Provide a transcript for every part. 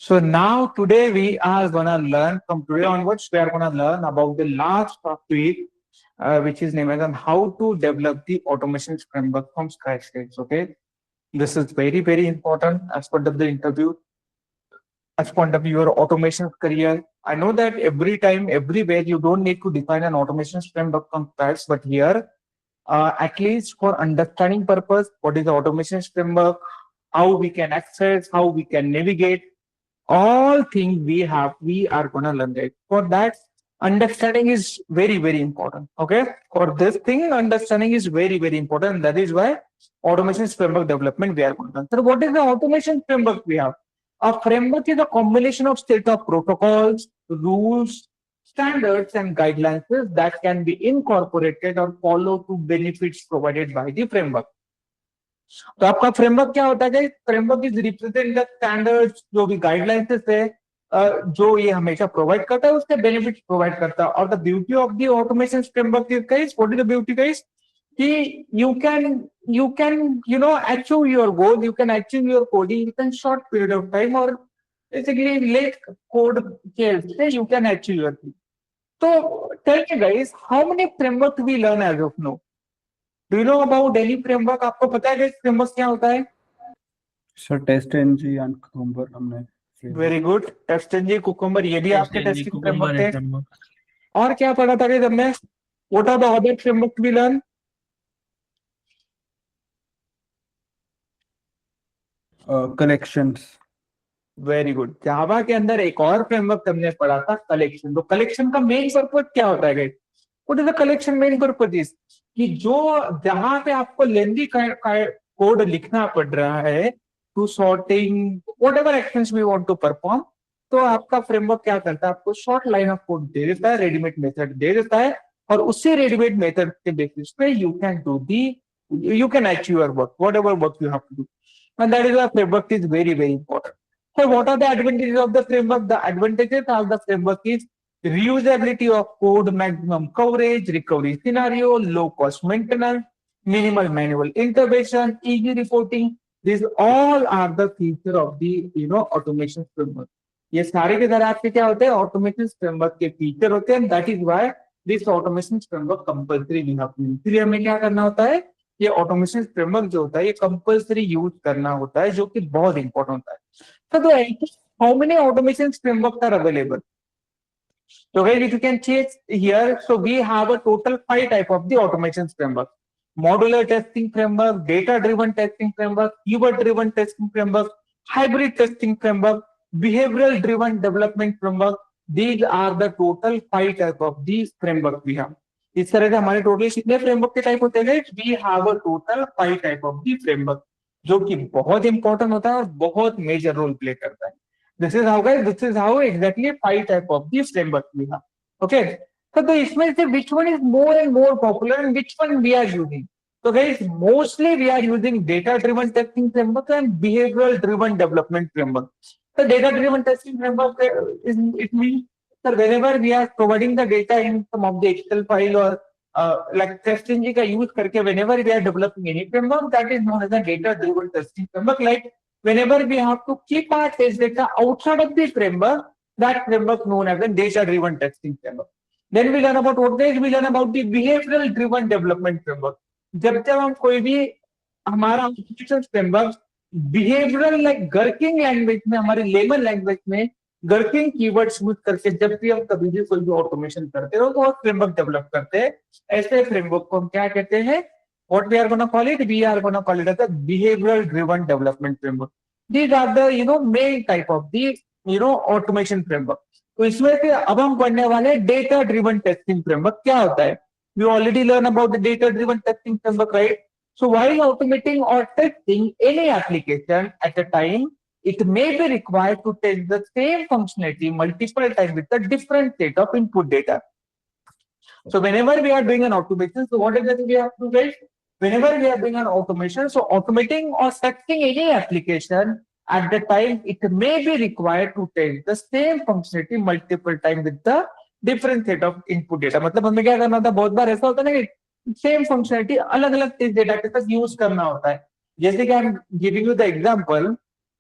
So now today we are gonna learn from today onwards. We are gonna learn about the last topic, which is named as on how to develop the automation framework from scratch. Okay, this is very important as part of the interview, as part of your automation career. I know that every time, everywhere, you don't need to define an automation framework from scratch, but here, at least for understanding purpose, what is the automation framework, how we can access, how we can navigate all things we are gonna learn it. For that, understanding is very important. Okay, for this thing, understanding is very important. That is why automation framework development we are going to learn. So what is the automation framework we have? A framework is a combination of set of protocols, rules, standards and guidelines that can be incorporated or followed to benefits provided by the framework. तो आपका framework क्या होता है? Framework is represent the standards, जो भी guidelines है, जो ये हमेशा प्रोवाइड करता है, उसके बेनिफिट प्रोवाइड करता है. और the beauty of the automation framework is guys, what is the beauty guys, कि you can achieve your goal, you can achieve your coding within short period of time, or basically late code say you can achieve your thing. So tell me guys, how many frameworks we learn as of now? Do you know about any framework? आपको पता है कि framework क्या होता है? Sir TestNG and Cucumber हमने. Very good. TestNG, Cucumber, ये भी आपके टेस्टिंग फ्रेमवर्क थे. और क्या पढ़ा था कि हमने? What are the other framework we learn? Collections. Very good. Java के अंदर एक और फ्रेमवर्क हमने पढ़ा था, कलेक्शन. तो कलेक्शन का मेन पर्पस क्या होता है guys? What is the collection main purpose is कि जो जहां पे आपको लेंदी कोड लिखना पड़ रहा है to sorting whatever actions we want to perform, तो आपका फ्रेमवर्क क्या करता है? आपको शॉर्ट लाइन ऑफ कोड दे देता है, रेडीमेड मेथड दे देता है, और उसी रेडीमेड मेथड के बेसिस पे you can achieve your work, whatever work you have to do. And that is framework is very important. So what are the advantages of the framework? The advantages of the framework is reusability of code, maximum coverage, recovery scenario, low cost maintenance, minimal manual intervention, easy reporting. These all are the feature of the automation framework. ये सारे के सारे आपके क्या होते हैं? Automation framework के feature होते हैं. That is why this automation framework compulsory we have to. इसलिए हमें क्या करना होता है? ये ऑटोमेशन फ्रेमवर्क जो होता है ये कंपल्सरी यूज करना होता है, जो कि बहुत इंपॉर्टेंट होता है. So how many automation frameworks are available? So guys, if you can check here, so we have a total 5 type of the automation framework: modular testing framework, data-driven testing framework, keyword-driven testing framework, hybrid testing framework, behavioral-driven development framework. These are the total 5 type of these framework we have. इस तरह से हमारे total कितने framework के type होते हैं? We have a total 5 type of the framework, जो कि बहुत इंपॉर्टेंट होता है और बहुत मेजर रोल प्ले करता है. This is how guys, this is how exactly 5 type of the framework we have. Okay, तो इसमें से which one is more and more popular and which one we are using? तो guys, mostly we are using data driven testing framework and behavioural driven development framework. तो data driven testing framework it means sir whenever we are providing the data in some of the Excel file or like TestNG का use करके whenever we are developing any framework, that is known as a data driven testing framework. Like whenever we have to keep our test data outside of the framework, that framework known as a data driven testing framework. Then we learn about what is, we learn about the behavioral driven development framework. जब जब हम कोई भी हमारा framework behavioural like गर्किंग language में, हमारे layman language में गर्किंग keywords use करके जब भी हम कभी भी कोई भी ऑटोमेशन करते हो तो फ्रेमवर्क डेवलप करते हैं. ऐसे फ्रेमवर्क को हम क्या कहते हैं? What we are gonna call it? We are gonna call it as behavioural driven development framework. These are the main type of the automation framework. तो इसमें से अब हम पढ़ने वाले डेटा ड्रिवन टेस्टिंग फ्रेमवर्क. क्या होता है? We already learn about the data driven testing framework, right? So while automating or testing any application at a time, it may be required to test the same functionality multiple times with a different set of input data. So whenever we are doing an automation, so what exactly we have to do? Whenever we are doing an automation, so automating or testing any application at the time, it may be required to test the same functionality multiple times with the different set of input data. मतलब हमें क्या करना होता है? बहुत बार ऐसा होता है ना कि सेम फंक्शनलिटी अलग अलग टेस्ट डेटा के साथ यूज करना होता है. जैसे कि I am giving you the example,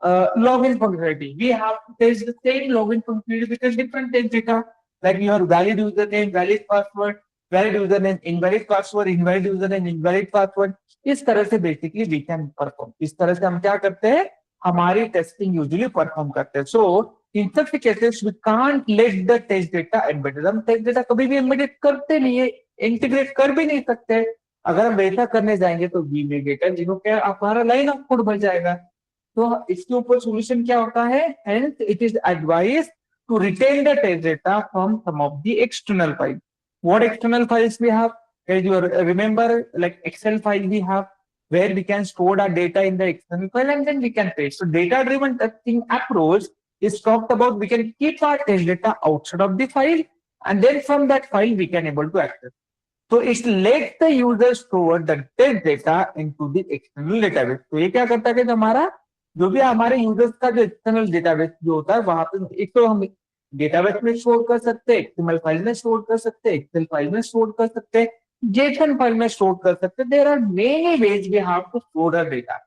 login functionality. We have to test the same login functionality with a different test data, like your valid username, valid password, valid username, invalid username, invalid password. इस तरह से basically we can perform. इस तरह से हम क्या करते हैं, हमारी टेस्टिंग यूजुअली परफॉर्म करते हैं. So in such cases we can't let the test data embedded. हम टेस्ट डेटा कभी भी एम्बेडेड करते नहीं है, इंटीग्रेट कर भी नहीं सकते. अगर हम वैसा करने जाएंगे तो वी मे गेट जिन्हों क्या हमारा लाइन ऑफ कोड भर जाएगा. तो इसके ऊपर सॉल्यूशन क्या होता है, hence it is advise to retain the test data from some of the external file. What external files we have, as you remember, like Excel file we have, where we can store our data in the external file and then we can paste. So data driven testing approach is talked about. We can keep our test data outside of the file and then from that file we can able to access. So it let the user store the test data into the external database. तो ये क्या करता है कि हमारा जो भी हमारे यूजर्स का जो एक्सटर्नल डेटाबेस जो होता है वहां पे एक तो हम डेटाबेस में स्टोर कर सकते हैं, एक्सएमएल फाइल में स्टोर कर सकते हैं, एक्सेल फाइल में स्टोर कर सकते हैं, जेसन फाइल में स्टोर कर सकते हैं. There are many ways we have to store the data.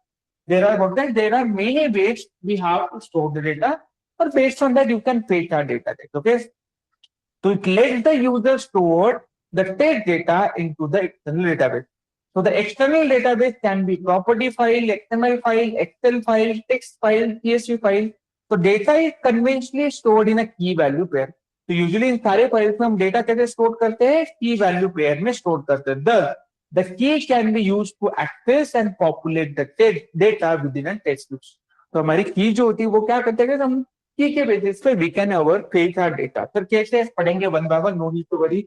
There are many ways we have to store the data, और based on that you can fetch our data. Okay, so it lets the user store the test data into the external database. So the external database can be property file, XML file, Excel file, text file, CSV file. So data is conventionally stored in a key value pair. तो usually in सारे files में हम data कैसे store करते हैं, की value pair में store करते हैं. The key can be used to access and populate the data within a text books. तो हमारी की जो होती है वो क्या करते हैं, हम की के बेसिस पे we can our fetch our data. Sir कैसे पढ़ेंगे one by one, no need to worry.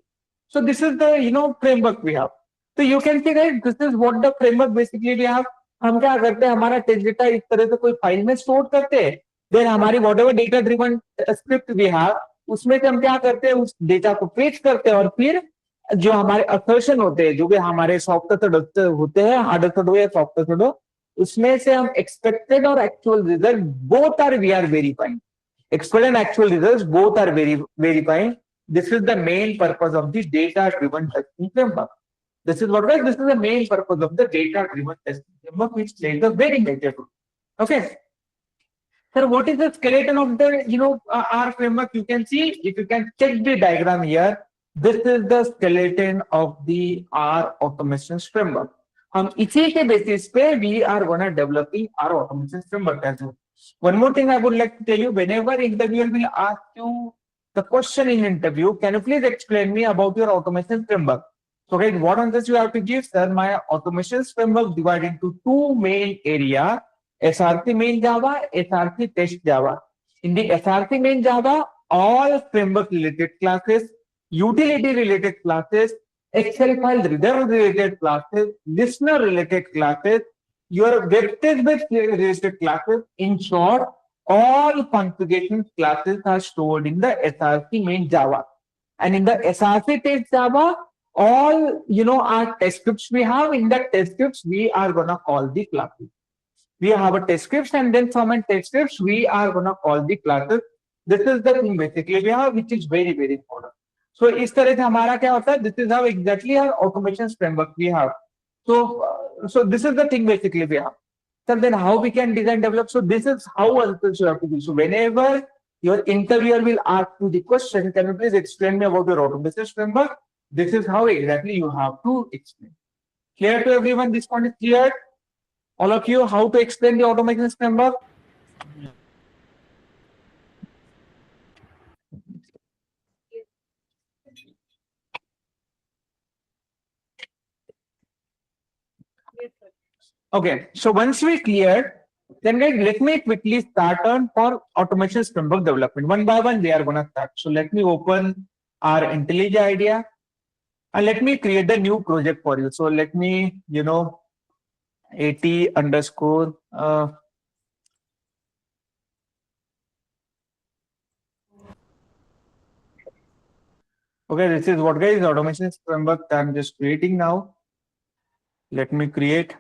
So this is the framework we have. तो you can see guys this is what the framework basically we have. हम क्या करते हैं, हमारा text data इस तरह से कोई फाइल में स्टोर करते हैं. देन हमारी whatever data driven script we have, उसमें से हम क्या करते हैं, उस डेटा को फेच करते हैं और फिर जो हमारे असर्शन होते हैं, जो भी हमारे सॉफ्टवेयर होते हैं, हार्ड मेथड हो या सॉफ्ट मेथड हो, उसमें से हम एक्सपेक्टेड और actual result both are we are verifying. Expert and actual results both are verifying. This is the main purpose of the data-driven testing framework. This is what, guys, this is the main purpose of the data-driven testing framework, which plays a very major role. Okay. Sir, what is the skeleton of the our framework? You can see, if you can check the diagram here, this is the skeleton of the R automation framework. हम इसी के basis पे we are gonna developing our automation framework as well. One more thing I would like to tell you, whenever interviewer will ask you the question in interview, can you please explain me about your automation framework? So guys, what answers you have to give, sir? My automation framework divided into two main area: SRC main Java, SRC test Java. In the SRC main Java, all framework related classes, utility related classes, Excel file reader related classes, listener related classes, your web test based related classes, in short, all configuration classes are stored in the SRC main Java. And in the SRC test Java, all our test scripts we have, in the test scripts we are gonna call the classes. We have a test scripts, and then from a test scripts we are gonna call the classes. This is the thing basically we have, which is very very important. So इस तरह से हमारा क्या होता है, this is how exactly our automation framework we have. So this is the thing basically we have. So then how we can design develop? So this is how answers you have to do. So whenever your interviewer will ask you the question, can you please explain me about your automation framework? This is how exactly you have to explain. Clear to everyone? This point is clear? All of you, how to explain the automation framework? Okay, so once we cleared, then guys, let me quickly start on for automation framework development. One by one, we are gonna start. So let me open our IntelliJ IDEA and let me create the new project for you. So let me, AT underscore. Okay, this is what, guys, automation framework that I'm just creating now. Let me create.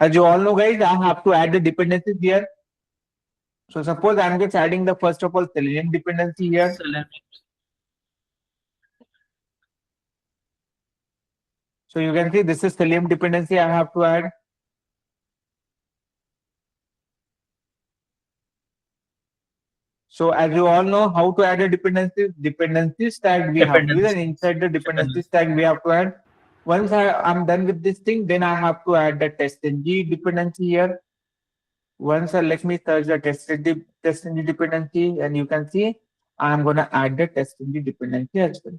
As you all know, guys, I have to add the dependencies here. So suppose I'm just adding the first of all Selenium dependency here. So you can see this is Selenium dependency I have to add. So as you all know how to add a dependency stack we have to use, and inside the dependency stack we have to add. Once I'm done with this thing, then I have to add the testng dependency here. Once let me search the testng dependency, and you can see I'm gonna add the testng dependency as well.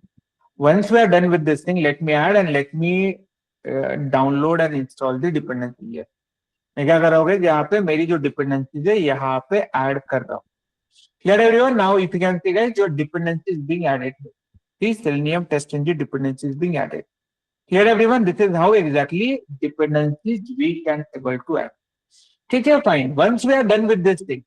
Once we are done with this thing, let me add and let me download and install the dependency here. मैं क्या कर रहा हूँ यहाँ पे मेरी जो dependencies है यहाँ पे ऐड कर रहा हूँ. Clear everyone? Now if you can see guys, your dependency is being added. This Selenium testng dependency is being added. Clear everyone? This is how exactly dependencies we can able to add. Okay, fine. Once we are done with this thing,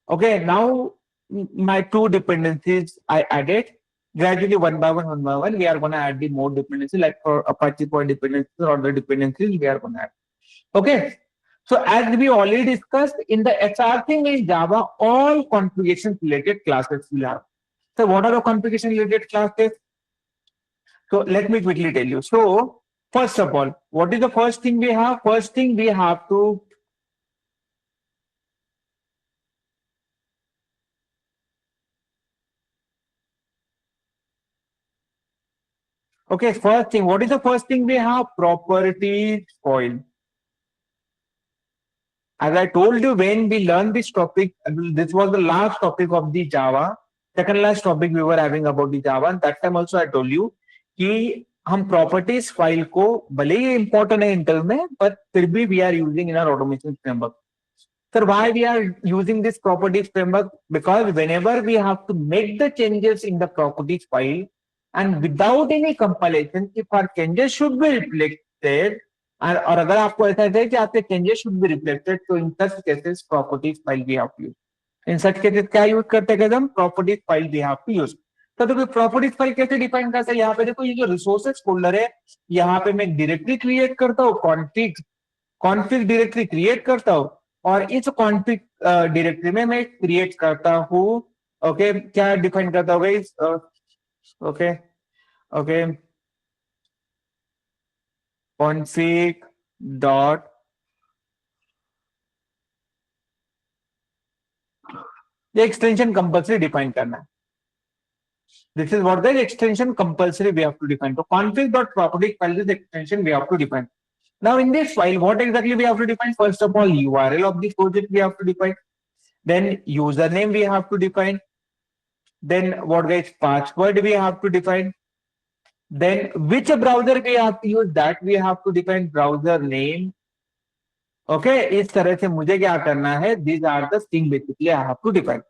okay, now my two dependencies I added. Gradually, one by one, we are going to add the more dependencies, like for Apache Core dependencies or other dependencies we are going to add. Okay. So as we already discussed in the HR thing in Java, all configuration related classes will have. So what are the configuration related classes? So let me quickly tell you. So first of all, what is the first thing we have? First thing we have to first thing, what is the first thing we have? Properties file. As I told you when we learned this topic, this was the last topic of the Java, second last topic we were having about the Java, and that time also I told you कि हम properties file को भले ही important है inter में, but फिर भी we are using in our automation framework. Sir, why we are using this properties framework? Because whenever we have to make the changes in the properties file and without any compilation, if our changes should be reflected, और अगर आपको ऐसा है कि आपके changes should be reflected, तो in such cases properties file we have to use. In such cases क्या use करते हैं हम? Properties file we have to use. तो देखो प्रॉपर्टीज फाइल कैसे डिफाइन करते हैं? यहाँ पे देखो ये जो रिसोर्सेज फोल्डर है, यहाँ पे मैं डायरेक्टरी क्रिएट करता हूँ, कॉन्फिग डायरेक्टरी क्रिएट करता हूँ, और इस कॉन्फिग डायरेक्टरी में मैं क्रिएट करता हूँ. ओके, क्या डिफाइन करता होगा इस? ओके ओके config dot ये एक्सटेंशन कंपल्सरी डिफाइन करना है. This is what the extension compulsory we have to define. तो config dot property file is the extension we have to define. Now in this file, what exactly we have to define? First of all, URL of the project we have to define. Then username we have to define. Then what guys? Password we have to define. Then which browser we have to use, that we have to define. Browser name. Okay, इस तरह से मुझे क्या करना है? These are the thing basically I have to define.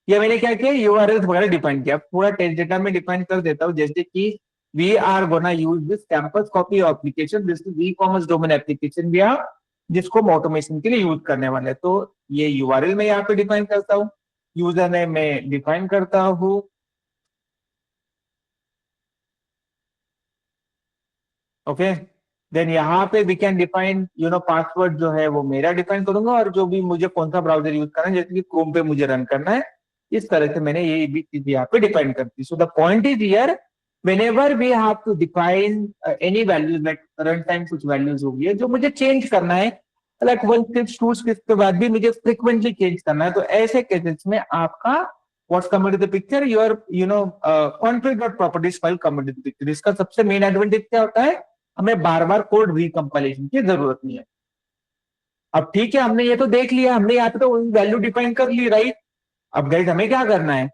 ये मैंने क्या किया? यूआरएल वगैरह डिफाइन किया. पूरा टेस्ट डेटा में डिफाइन कर देता हूँ, जैसे कि we are gonna use this campus copy application, this is e-commerce domain application we are, जिसको हम ऑटोमेशन के लिए यूज करने वाले हैं. तो ये यूआरएल में यहाँ पे डिफाइन करता हूँ, यूजर नेम में डिफाइन करता हूँ. ओके, देन यहाँ पे वी कैन डिफाइन पासवर्ड जो है वो मेरा डिफाइन करूंगा, और जो भी मुझे कौन सा ब्राउजर यूज करना है, जैसे कि क्रोम पे मुझे रन करना है, इस तरह से मैंने ये भी चीज यहाँ पे डिफाइन कर दी. So the point is here, whenever we have to define any values, like run time कुछ वैल्यूज होगी है जो मुझे चेंज करना है, लाइक 1 स्क्रिप्ट 2 स्क्रिप्ट के बाद भी मुझे फ्रिक्वेंटली चेंज करना है, तो ऐसे केसेस में आपका what's come to the picture, your config dot properties file come into the picture. इसका सबसे मेन एडवांटेज क्या होता है? हमें बार बार कोड रिकम्पाइलेशन की जरूरत नहीं है. अब ठीक है, हमने ये तो देख लिया, हमने यहाँ पे तो वैल्यू डिफाइन कर ली, राइट? अब गाइस हमें क्या करना है?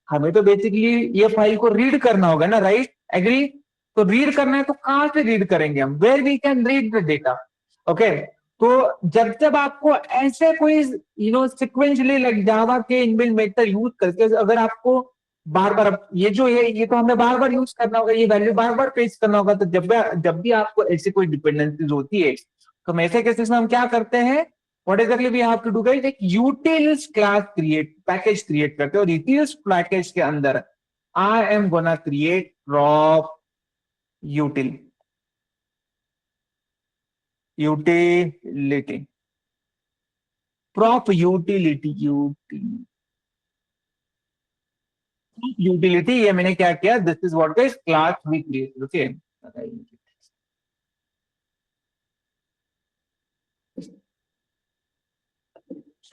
हमें तो बेसिकली ये फाइल को रीड करना होगा ना, राइट? एग्री? तो रीड करना है तो कहां से रीड करेंगे हम? Where we can read the data. Okay, तो जब जब आपको ऐसे कोई सिक्वेंशली लाइक जावा के इनबिल्ट मेथड यूज करके अगर आपको बार बार ये जो ये तो हमें बार बार यूज करना होगा, ये वैल्यू बार बार पेस्ट करना होगा, तो जब भी आपको ऐसी कोई डिपेंडेंसीज होती है, तो ऐसे केसेस में हम क्या करते हैं? What exactly we have to do guys? एक utils class create package create करते हैं, और utils पैकेज के अंदर I am gonna create prop utility. Utility. prop utility ये मैंने क्या किया, this is what guys class we create, okay.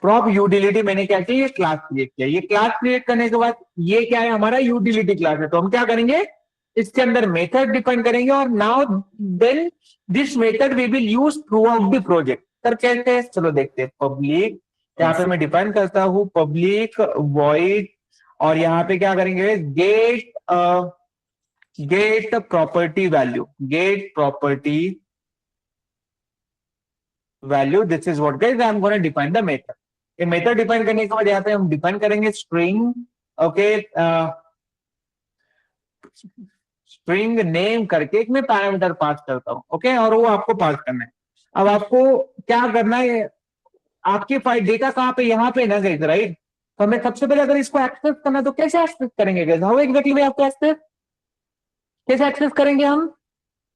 Prop utility मैंने क्या किया, ये क्लास क्रिएट किया। ये क्लास क्रिएट करने के बाद ये क्या है, हमारा यूटिलिटी क्लास है। तो हम क्या करेंगे, इसके अंदर मेथड डिफाइन करेंगे और now then this method we will use throughout the project. Sir कैसे है, चलो देखते हैं। पब्लिक, यहाँ पे मैं डिफाइन करता हूँ पब्लिक वॉइड, और यहाँ पे क्या करेंगे, get property value, get property value, this is what guys I am gonna define the method. ये मेथड डिफाइन करने के बाद यहाँ पे हम डिफाइन करेंगे स्ट्रिंग, ओके, स्ट्रिंग नेम करके एक मैं पैरामीटर पास करता हूँ, ओके, और वो आपको पास करना है। अब आपको क्या करना है, आपकी फाइल डेटा कहाँ पे, यहाँ पे ना गाइस, राइट। तो हमें सबसे पहले अगर इसको एक्सेस करना है तो कैसे एक्सेस करेंगे गाइस, हाउ एग्जैक्टली वे आपको एक्सेस, कैसे एक्सेस करेंगे हम।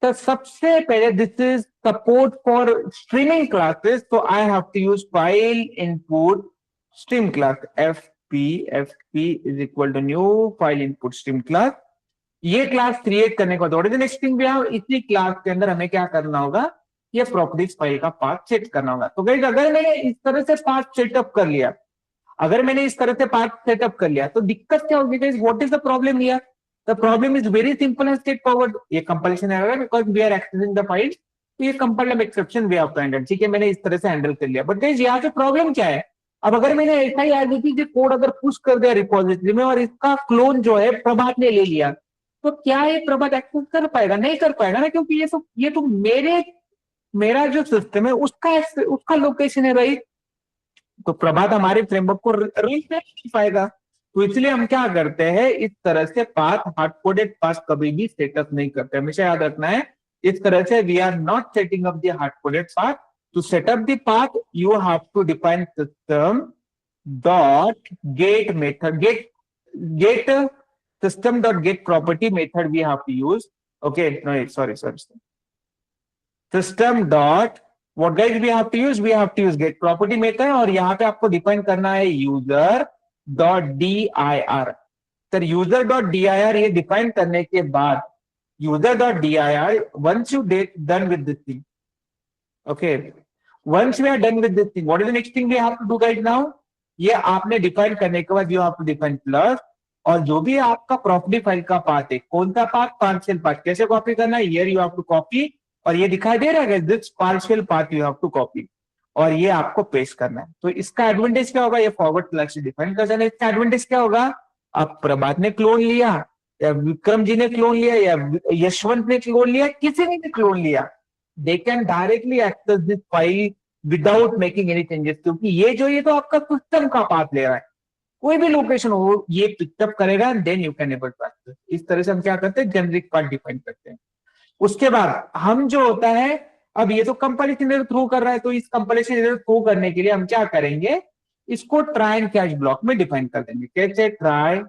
तो सबसे पहले this is support for streaming classes, तो I have to use file input stream class, F P is equal to new file input stream class. ये क्लास क्रिएट करने के बाद नेक्स्ट थिंग भी है, इसी क्लास के अंदर हमें क्या करना होगा, ये प्रॉपर्टीज फाइल का पाथ सेट करना होगा। तो गाइस अगर मैंने इस तरह से पाथ सेटअप कर लिया, अगर मैंने इस तरह से पाथ सेटअप कर लिया तो दिक्कत क्या होगी guys, what is the problem here. The problem is very simple and straightforward, ये कंपाइलेशन एरर है because we are accessing the file. तो ये compiler exception way of the handle, ठीक है, मैंने इस तरह से हैंडल कर लिया। बट गाइस यहाँ पे प्रॉब्लम क्या है, अब अगर मैंने ऐसा ही एज इट इज कोड अगर पुश कर दिया रिपोजिटरी में और इसका क्लोन जो है प्रभात ने ले लिया, तो क्या ये प्रभात एक्सेस कर पाएगा, नहीं कर पाएगा ना, क्योंकि ये तो मेरा जो सिस्टम है उसका लोकेशन है, राइट। तो प्रभात हमारे फ्रेमवर्क को रीच नहीं पाएगा। तो इसलिए हम क्या करते हैं, इस तरह से पाथ, हार्ड कोडेड पाथ कभी भी सेटअप नहीं करते, हमेशा याद रखना है। इस तरह से we are not setting up the hard coded path. To set up the path you have to define system dot get method, get system dot get property method we have to use, okay, no sorry system dot what guys we have to use get property method, और यहाँ पे आपको define करना है user dot D I R. Sir user dot D I R ये define करने के बाद user dot D I R once you done with this thing, okay, once we are done with this thing what is the next thing we have to do guys now. ये आपने डिफाइन करने के बाद you have to define plus, और जो भी आपका प्रॉपर्टी फाइल का पाथ है, कौन सा पाथ, पार्शियल पाथ, कैसे कॉपी करना है, here you have to copy, और ये दिखाई दे रहा है this partial path you have to copy, और ये आपको पेस्ट करना है। तो इसका एडवांटेज क्या होगा, ये फॉरवर्ड स्लैश डिफाइन कर देना। इसका एडवांटेज क्या होगा, अब प्रभात ने क्लोन लिया या विक्रम जी ने क्लोन लिया या यशवंत ने क्लोन लिया, किसी ने भी क्लोन लिया, they can directly access this file without making any changes, क्योंकि ये तो आपका सिस्टम का पाथ ले रहा है, कोई भी लोकेशन हो ये पिकअप करेगा, then you can able to access. इस तरह से हम क्या करते हैं, जेनरिक पाथ डिफाइन करते हैं। उसके बाद हम जो होता है, अब ये तो कंपाइलेशन एरर थ्रो कर रहा है, तो इस कंपाइलेशन एरर थ्रो करने के लिए हम क्या करेंगे, इसको ट्राई एंड कैच ब्लॉक में डिफाइन कर देंगे। कैसे ट्राई,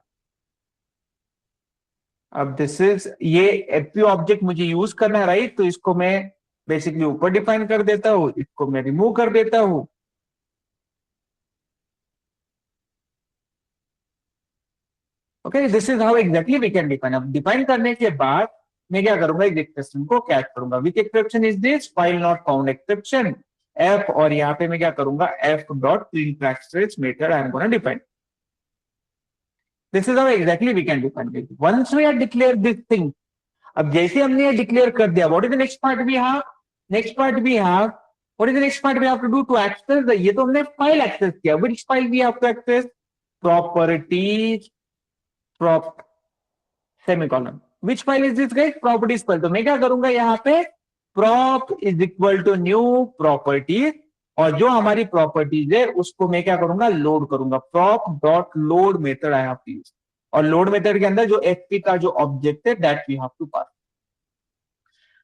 अब दिस इज ये एपी ऑब्जेक्ट मुझे यूज करना है, राइट। तो इसको मैं बेसिकली ऊपर डिफाइन कर देता हूं, इसको मैं रिमूव कर देता हूं। Okay, this is how exactly we can define. अब डिफाइन करने के बाद मैं क्या करूंगा, एक एक्सेप्शन को कैच करूंगा, which exception is this, file not found exception F, और यहाँ पे मैं क्या करूंगा, F dot print backslash method I am gonna define. This is how exactly we can define. Once we are declare this thing, अब जैसे हमने ये डिक्लेयर कर दिया, what is the next part we have, next part we have, what is the next part we have to do to access, ये तो हमने file access किया, which file we have to access, properties prop semicolon, which file is this guys, properties file. तो मैं क्या करूंगा, यहाँ पे prop is equal to new properties, और जो हमारी प्रॉपर्टीज है उसको मैं क्या करूंगा, लोड करूंगा, prop dot load method I have to use, और लोड मेथड के अंदर जो एफपी का जो ऑब्जेक्ट है that we have to pass.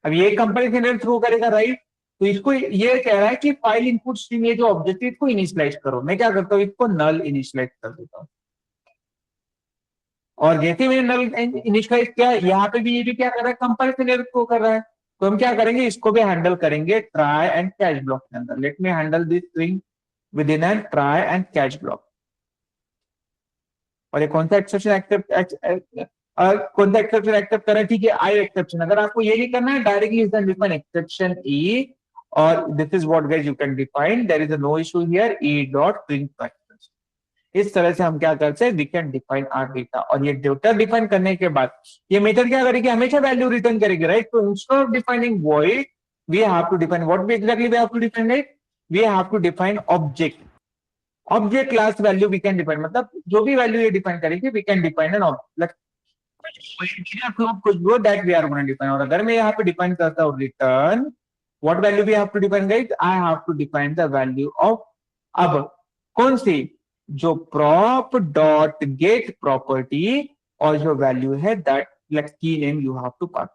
अब ये कंपैरिजन एरर थ्रो करेगा, राइट। तो इसको ये कह रहा है कि फाइल इनपुट स्ट्रीम, ये जो ऑब्जेक्ट है इसको इनिशियलाइज करो। मैं क्या करता हूँ, इसको नल इनिशियलाइज कर देता हूँ, और जैसे मैंने नल इनिशियलाइज किया, यहाँ पे भी ये भी क्या कर रहा है, कंपैरिजन एरर को कर रहा है। तो हम क्या करेंगे, इसको भी हैंडल करेंगे ट्राई एंड कैच ब्लॉक के अंदर। Let me handle this thing with in an try and catch block. और ये कौन सा एक्सेप्शन एक्सेप्ट करें, ठीक है, आई एक्सेप्शन। अगर आपको ये नहीं करना है, directly you can define exception E, और this is what guys you can define, there is no issue here, E dot print factors. इस तरह से हम क्या करते हैं, we can define our data. और ये डेटा डिफाइन करने के बाद ये मेथड क्या करेगी, हमेशा वैल्यू रिटर्न करेगी, राइट। तो instead of defining void, we have to define what we exactly we have to define it, we have to define object. Object class value we can define, मतलब जो भी value ये define करेगी, we can define an object that we are gonna define. और अगर मैं यहाँ पे डिफाइन करता हूँ return, what value we have to define guys, I have to define the value of, अब कौन सी, जो prop डॉट गेट प्रॉपर्टी, और जो वैल्यू है दैट लाइक की नेम यू हैव टू पास।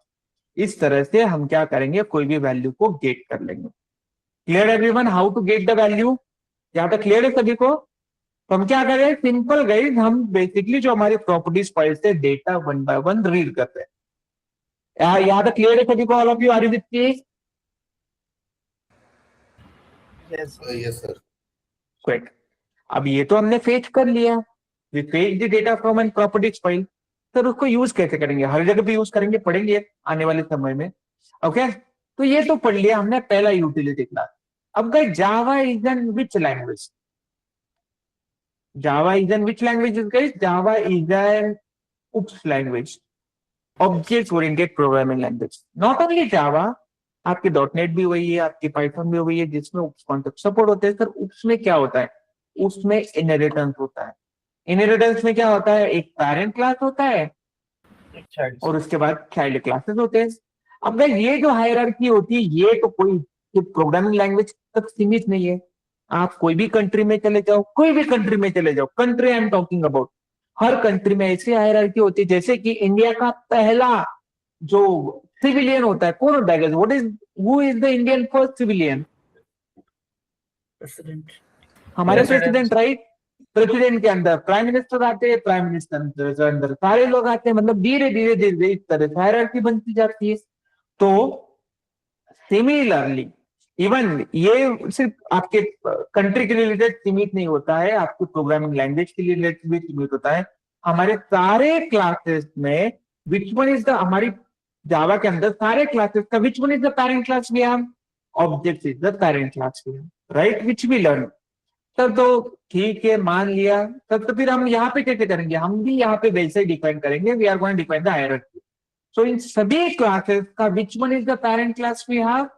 इस तरह से हम क्या करेंगे, कोई भी वैल्यू को गेट कर लेंगे। Clear everyone how to get the value, यहाँ तक क्लियर है सभी को। तो हम क्या करें, सिंपल गाइस, हम बेसिकली जो हमारी प्रॉपर्टीज फाइल से data one by one read करते हैं। यहाँ तक क्लियर है सभी को, all of you are you with me? Yes sir. Quick, अब ये तो हमने फेच कर लिया, we fetch the data from an properties file. Sir उसको यूज कैसे करेंगे, हर जगह पे यूज करेंगे, पढ़ेंगे आने वाले समय में। ओके, तो ये तो पढ़ लिया हमने पहला यूटिलिटी क्लास। अब guys Java is an which language, Java is an which language guys, Java is an oops language, object oriented programming language. Not only Java, आपके डॉटनेट भी वही है, आपकी पाइथन भी वही है, जिसमें उप्स कॉन्सेप्ट सपोर्ट होते हैं। सर उप्स में क्या होता है, उसमें इनहेरिटेंस होता है। इनहेरिटेंस में क्या होता है, एक पेरेंट क्लास होता है और उसके बाद चाइल्ड क्लासेस होते हैं। अब गाइस ये जो हायरार्की होती है, ये तो कोई प्रोग्रामिंग लैंग्वेज तक सीमित नहीं है। आप कोई भी कंट्री में चले जाओ, कोई भी कंट्री में चले जाओ, country I am talking about, her country में ऐसी हायरार्की होती है। जैसे कि इंडिया का पहला जो सिविलियन होता है कौन होता है, what is, who is the Indian first civilian? President. हमारे प्रेसिडेंट, राइट। प्रेसिडेंट के अंदर प्राइम मिनिस्टर आते हैं, प्राइम मिनिस्टर के अंदर सारे लोग आते हैं, मतलब धीरे धीरे धीरे इस तरह से हायरार्की बनती जाती है। तो सिमिलरली इवन ये सिर्फ आपके कंट्री के रिलेटेड सीमित नहीं होता है, आपके प्रोग्रामिंग लैंग्वेज के रिलेटेड भी सीमित होता है। हमारे सारे क्लासेस में विच वन इज द, हमारी जावा के अंदर सारे क्लासेस का which one is the parent class we have, object is the parent class we have, right, which we learn. तब तो ठीक है, मान लिया। तब तो फिर हम यहाँ पे कैसे करेंगे, हम भी यहाँ पे वैसे ही डिफाइन करेंगे, we are going to define the hierarchy. So इन सभी क्लासेस का which one is the parent class we have,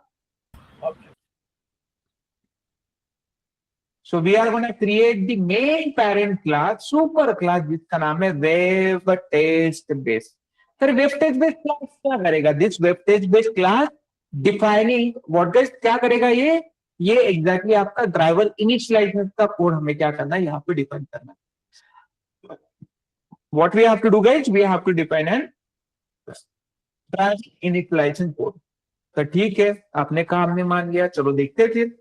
so we are going to create the main parent class, super class, जिसका नाम है web test base. Sir web test base class क्या करेगा, this web test base class defining what is, क्या करेगा ये exactly आपका driver initialisation का कोड हमें क्या करना है, यहाँ पे डिफाइन करना है। What we have to do guys, we have to define an driver initialization code. तो ठीक है, आपने कहा, हमने मान लिया, चलो देखते हैं फिर।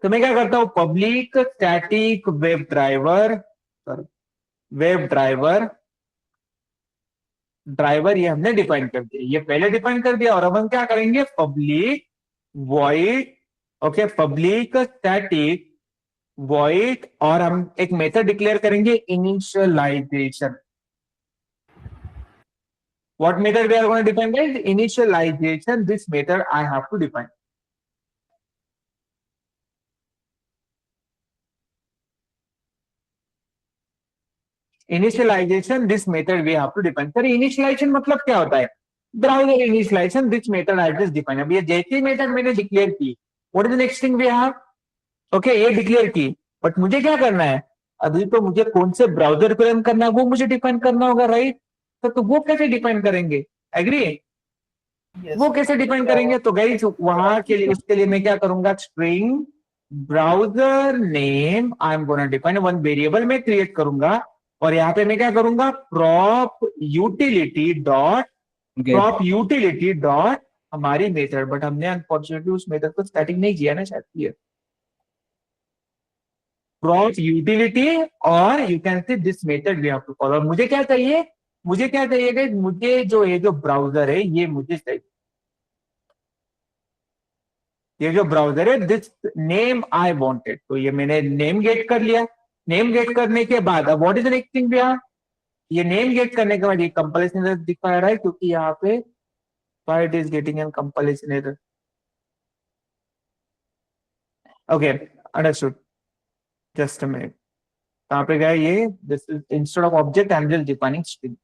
तो मैं क्या करता हूं, public static web driver, driver ये हमने डिफाइन कर दिया, ये पहले डिफाइन कर दिया। और अब हम क्या करेंगे, public void, okay, public static void, और हम एक मेथड डिक्लेयर करेंगे initialization. What method we are going to define guys, initialization, this method I have to define. Initialization, this method we have to define. Sir initialization मतलब क्या होता है, browser initialization, this method I just define. अब ये जैसी method मैंने declare की, what is the next thing we have, okay, ये डिक्लेयर की, बट मुझे क्या करना है, अभी तो मुझे कौन से ब्राउजर पे रन करना है वो मुझे डिफाइन करना होगा, राइट। तो वो कैसे डिफाइन करेंगे, एग्री? वो कैसे डिफाइन करेंगे, तो गाइस वहां के लिए, उसके लिए मैं क्या करूंगा, string browser name I am gonna define, one variable में क्रिएट करूंगा, और यहाँ पे मैं क्या करूंगा, प्रॉप यूटिलिटी डॉट हमारी मेथड। बट हमने अनफॉर्चुनेटली उस मेथड को स्टैटिक नहीं किया ना, शायद क्लियर, प्रॉप यूटिलिटी, और you can say this method we have to call. और मुझे क्या चाहिए, मुझे क्या चाहिए गाइस, मुझे जो ये जो ब्राउजर है ये मुझे चाहिए, ये जो ब्राउजर है, दिस नेम आई वांटेड, तो ये मैंने नेम गेट कर लिया। नेम गेट करने के बाद अब what is the next thing भैया, ये नेम गेट करने के बाद ये कंपाइलेशन एरर दिखा रहा है, क्योंकि यहाँ पे why it is getting an compilation error. Okay, understood, just a minute. कहाँ पे गया ये, this is instead of object I am just defining string,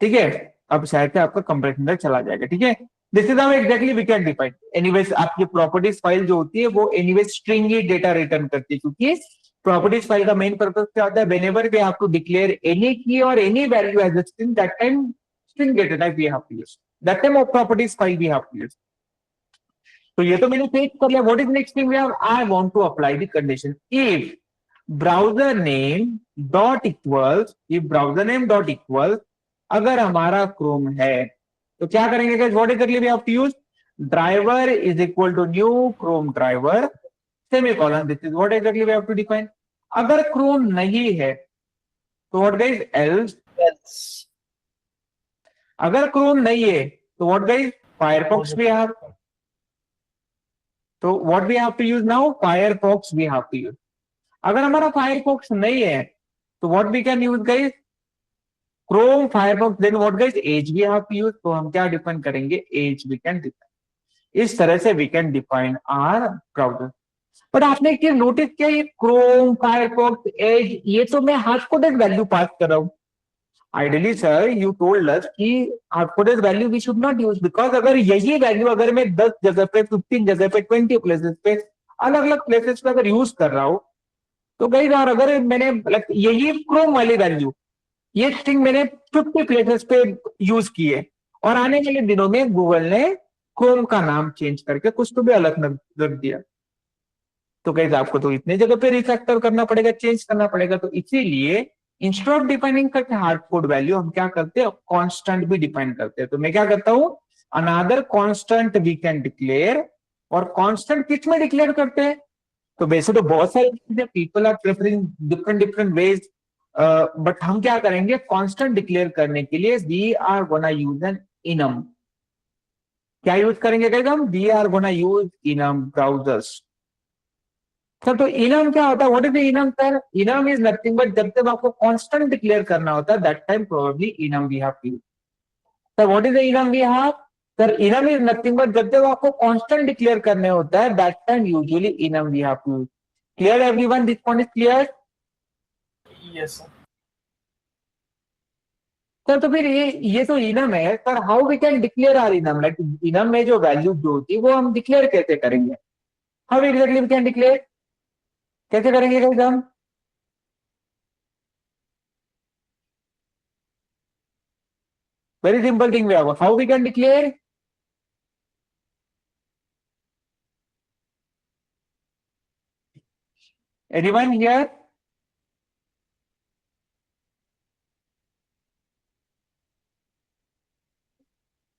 ठीक है। अब शायद से आपका कंपाइलेशन एरर चला जाएगा, ठीक है। This is how exactly we can define. Anyways आपकी प्रॉपर्टीज फाइल जो होती है वो एनीवेज स्ट्रिंग ही डेटा रिटर्न करती है, क्योंकि प्रॉपर्टीज फाइल का मेन पर्पस क्या होता है, whenever we have to declare any key और any value as a string, that time string data type we have to use, that time of properties file we have to use. तो ये तो मैंने check कर लिया। What is next thing we have, I want to apply the condition if browser name dot equals, if browser name dot equals, अगर हमारा Chrome है तो क्या करेंगे गाइस, what exactly we have to use, driver is equal to new Chrome driver semicolon, this is what exactly we have to define. अगर Chrome नहीं है तो व्हाट गाइस, एल्स। Else. अगर क्रोम नहीं है तो what guys, Firefox we have, तो what we have to use now, Firefox we have to use. अगर हमारा फायरफॉक्स नहीं है तो what we can use guys, Chrome Firefox, then what guys, Edge we have to use. तो हम क्या define करेंगे, एज वी कैन डिफाइन। इस तरह से we can define our browser. But आपने एक चीज नोटिस किया, ये क्रोम फायरफॉक्स एज, ये तो मैं हार्ड कोडेड वैल्यू पास कर रहा हूं। Ideally sir you told us कि hard coded value we should not use, because अगर यही वैल्यू अगर मैं 10 जगह पे, 15 जगह पे, 20 प्लेसेस पे, अलग अलग प्लेसेस पे अगर यूज कर रहा हूं तो कई बार अगर मैंने यही क्रोम वाली वैल्यू, ये स्ट्रिंग मैंने 50 प्लेसेस पे यूज की है, और आने वाले दिनों में गूगल ने क्रोम का नाम चेंज करके कुछ तो भी अलग रख दिया, तो कहीं आपको तो इतने जगह पे रिफैक्टर करना पड़ेगा, चेंज करना पड़ेगा। तो इसीलिए इंस्टेड ऑफ डिफाइनिंग करके हार्ड कोड वैल्यू, हम क्या करते हैं, कांस्टेंट भी डिफाइन करते हैं। तो मैं क्या करता हूं, another constant we can declare, और कांस्टेंट किस में डिक्लेयर करते हैं, तो वैसे तो बहुत सारी चीजें people are preferring different different ways, but हम क्या करेंगे, कांस्टेंट डिक्लेयर करने के लिए we are gonna use an enum. क्या यूज करेंगे गाइस हम, we are gonna use enum browsers. Sir तो इनम क्या होता है, what is enum sir, enum is nothing but जब तक आपको कांस्टेंट डिक्लेयर करना होता है that time probably enum we have to use. Sir what is enum we have, sir enum is nothing but जब तक आपको कांस्टेंट डिक्लेयर करने होता है that time usually enum we have to use. Clear everyone, this point is clear. Yes, sir. Sir तो फिर ये तो इनम है sir, how we can declare our enum, like enum में जो वैल्यू जो होती है वो हम डिक्लेयर कैसे करेंगे, how exactly we can declare, कैसे करेंगे गाइस हम, very simple thing way how we can declare, anyone here,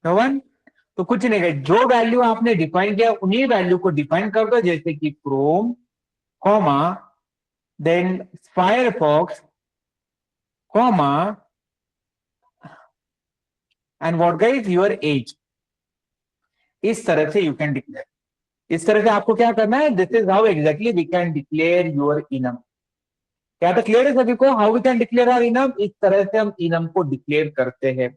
no one. तो कुछ नहीं गाइस, जो वैल्यू आपने डिफाइन किया उन्हीं वैल्यू को डिफाइन कर दो, जैसे कि Chrome comma then Firefox comma and what guys, your Edge. इस तरह से यू कैन डिक्लेयर, इस तरह से आपको क्या करना है, this is how exactly we can declare your enum. क्या तो क्लियर है सभी को, how we can declare our enum, इस तरह से हम इनम को डिक्लेयर करते हैं।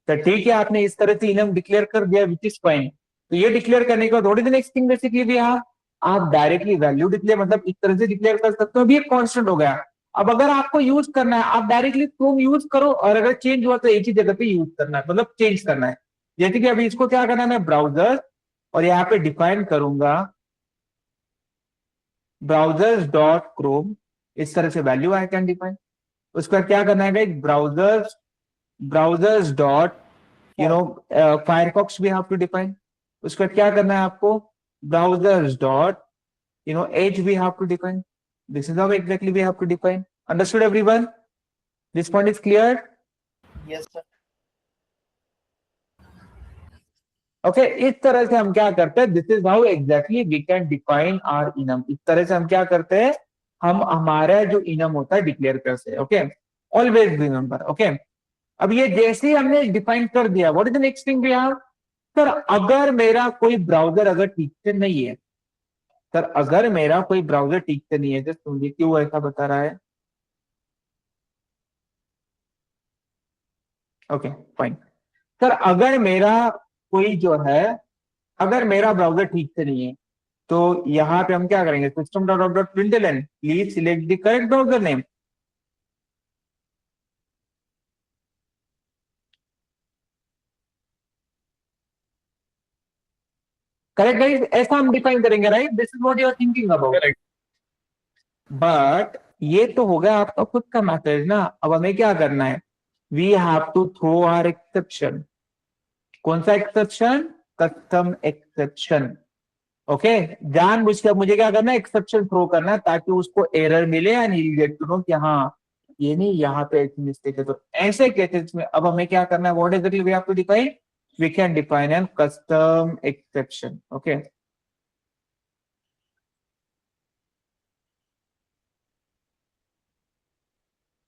तो ठीक है, आपने इस तरह से इनम डिक्लेयर कर दिया विच इज फाइन। तो ये डिक्लेयर करने के बाद what is the next thing basically भी, आप डायरेक्टली वैल्यू डिक्लेयर, मतलब इस तरह से डिक्लेयर कर सकते हो, भी एक कांस्टेंट हो गया। अब अगर आपको यूज करना है आप डायरेक्टली क्रोम यूज करो, और अगर चेंज हुआ तो एक ही जगह पे यूज करना है, मतलब चेंज करना है। जैसे कि अभी इसको क्या करना है, मैं ब्राउजर और यहाँ पे डिफाइन करूंगा ब्राउजर्स डॉट क्रोम, इस तरह से वैल्यू आई कैन डिफाइन। उसका क्या करना है, ब्राउजर्स डॉट फायरफॉक्स भी हैव टू डिफाइन। उसका क्या करना है आपको, ब्राउजर्स डॉट एज भी have to define. This is how exactly we have to define. Understood everyone, this point is clear. Yes, sir. Okay, इस तरह से हम क्या करते हैं, this is how exactly we can define our enum. इस तरह से हम क्या करते हैं, हम हमारा जो इनम होता है डिक्लेयर करते हैं। Okay, always remember. ओके, अब ये जैसे ही हमने डिफाइन कर दिया, what is the next thing we have, sir अगर मेरा कोई ब्राउजर अगर ठीक से नहीं है, सर अगर मेरा कोई ब्राउजर ठीक से नहीं है, जस्ट मुझे क्यों ऐसा बता रहा है? Okay fine. सर अगर मेरा कोई जो है, अगर मेरा ब्राउजर ठीक से नहीं है, तो यहाँ पे हम क्या करेंगे? System dot out dot println, please select the correct browser name. Correct guys, ऐसा हम डिफाइन करेंगे, right? This is what you are thinking about. Correct. But ये तो हो गया आपका खुद का मैसेज ना। अब हमें क्या करना है? We have to throw our exception. कौन सा एक्सेप्शन? Custom exception. ओके, जानबूझ के अब मुझे क्या करना है? एक्सेप्शन थ्रो करना है, ताकि उसको एरर मिले and he get to know कि हाँ ये नहीं, यहाँ पे एक मिस्टेक है। तो ऐसे केसेस में अब हमें क्या करना है? What exactly we have to define? We can define an custom exception. Okay,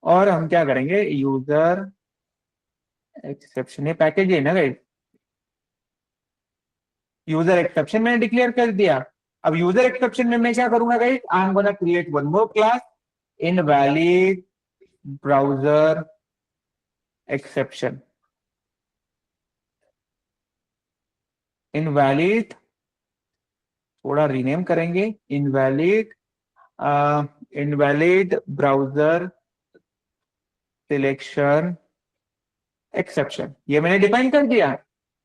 और हम क्या करेंगे? यूजर एक्सेप्शन, ये पैकेज है ना गाइस? यूजर एक्सेप्शन मैंने डिक्लेयर कर दिया। अब यूजर एक्सेप्शन में मैं क्या करूंगा guys? I am gonna create one more class, invalid browser exception. Invalid, थोड़ा रीनेम करेंगे, invalid invalid browser selection exception, ये मैंने डिफाइन कर दिया।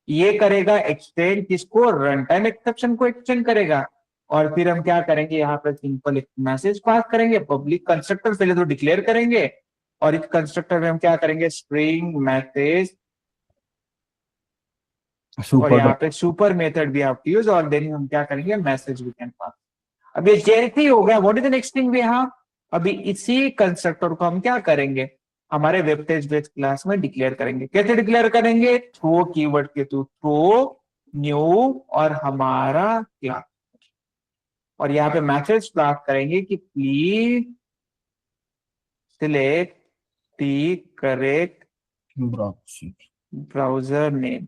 ये करेगा एक्सटेंड किसको? रन टाइम एक्सेप्शन को एक्सटेंड करेगा। और फिर हम क्या करेंगे? यहाँ पर सिंपल एक मैसेज पास करेंगे, पब्लिक कंस्ट्रक्टर पहले तो डिक्लेयर करेंगे, और इस कंस्ट्रक्टर में हम क्या करेंगे? स्ट्रिंग मैसेज, और यहाँ सुपर पे सुपर मेथड भी आप यूज, और देन हम क्या करेंगे? Message we can pass. अब ये जैसे ही हो गया, what is the next thing we have? अभी इसी कंस्ट्रक्टर को हम क्या करेंगे? हमारे वेब पेज बेस्ड क्लास में डिक्लेयर करेंगे। कैसे डिक्लेयर करेंगे? थ्रो कीवर्ड के थ्रू, थ्रो न्यू और हमारा क्लास, और यहाँ पे मैसेज पास करेंगे कि please select the correct browser browser name.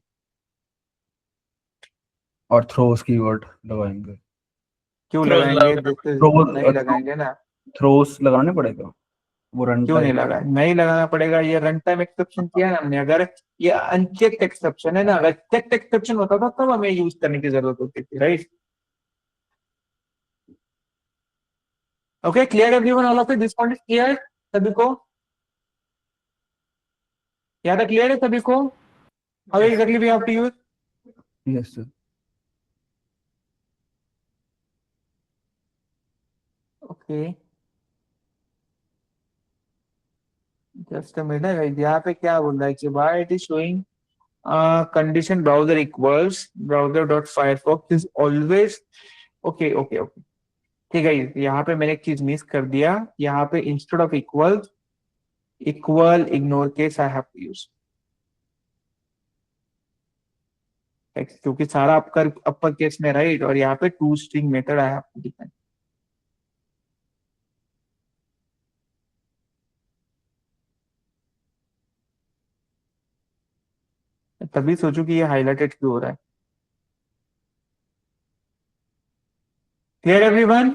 और थ्रोस कीवर्ड लगाएंगे। क्यों Throws लगाएंगे? love. नहीं लगाएंगे ना। थ्रोस लगाने पड़ेगा, वो रन क्यों नहीं टाइम। लगा? नहीं लगाना पड़ेगा, ये रन टाइम एक्सेप्शन किया है हमने। अगर ये अनचेक्ड एक्सेप्शन है ना, अगर चेक्ड एक्सेप्शन होता था तब हमें यूज करने की जरूरत होती थी, right? Okay, clear everyone? All of it, this point is clear सभी को? यहाँ तक क्लियर है सभी को? How exactly we have to use? Yes sir. Okay, just a minute. यहाँ पे क्या बोल रहा है कि why it is showing condition browser equals browser dot Firefox is always. Okay okay okay, ठीक है। यहाँ पे मैंने एक चीज मिस कर दिया। यहाँ पे instead of equal ignore case I have to use, क्योंकि सारा अपर अपर केस में, राइट? और यहाँ पे to string method I have to define. तभी सोचू कि ये हाईलाइटेड क्यों हो रहा है। Clear everyone?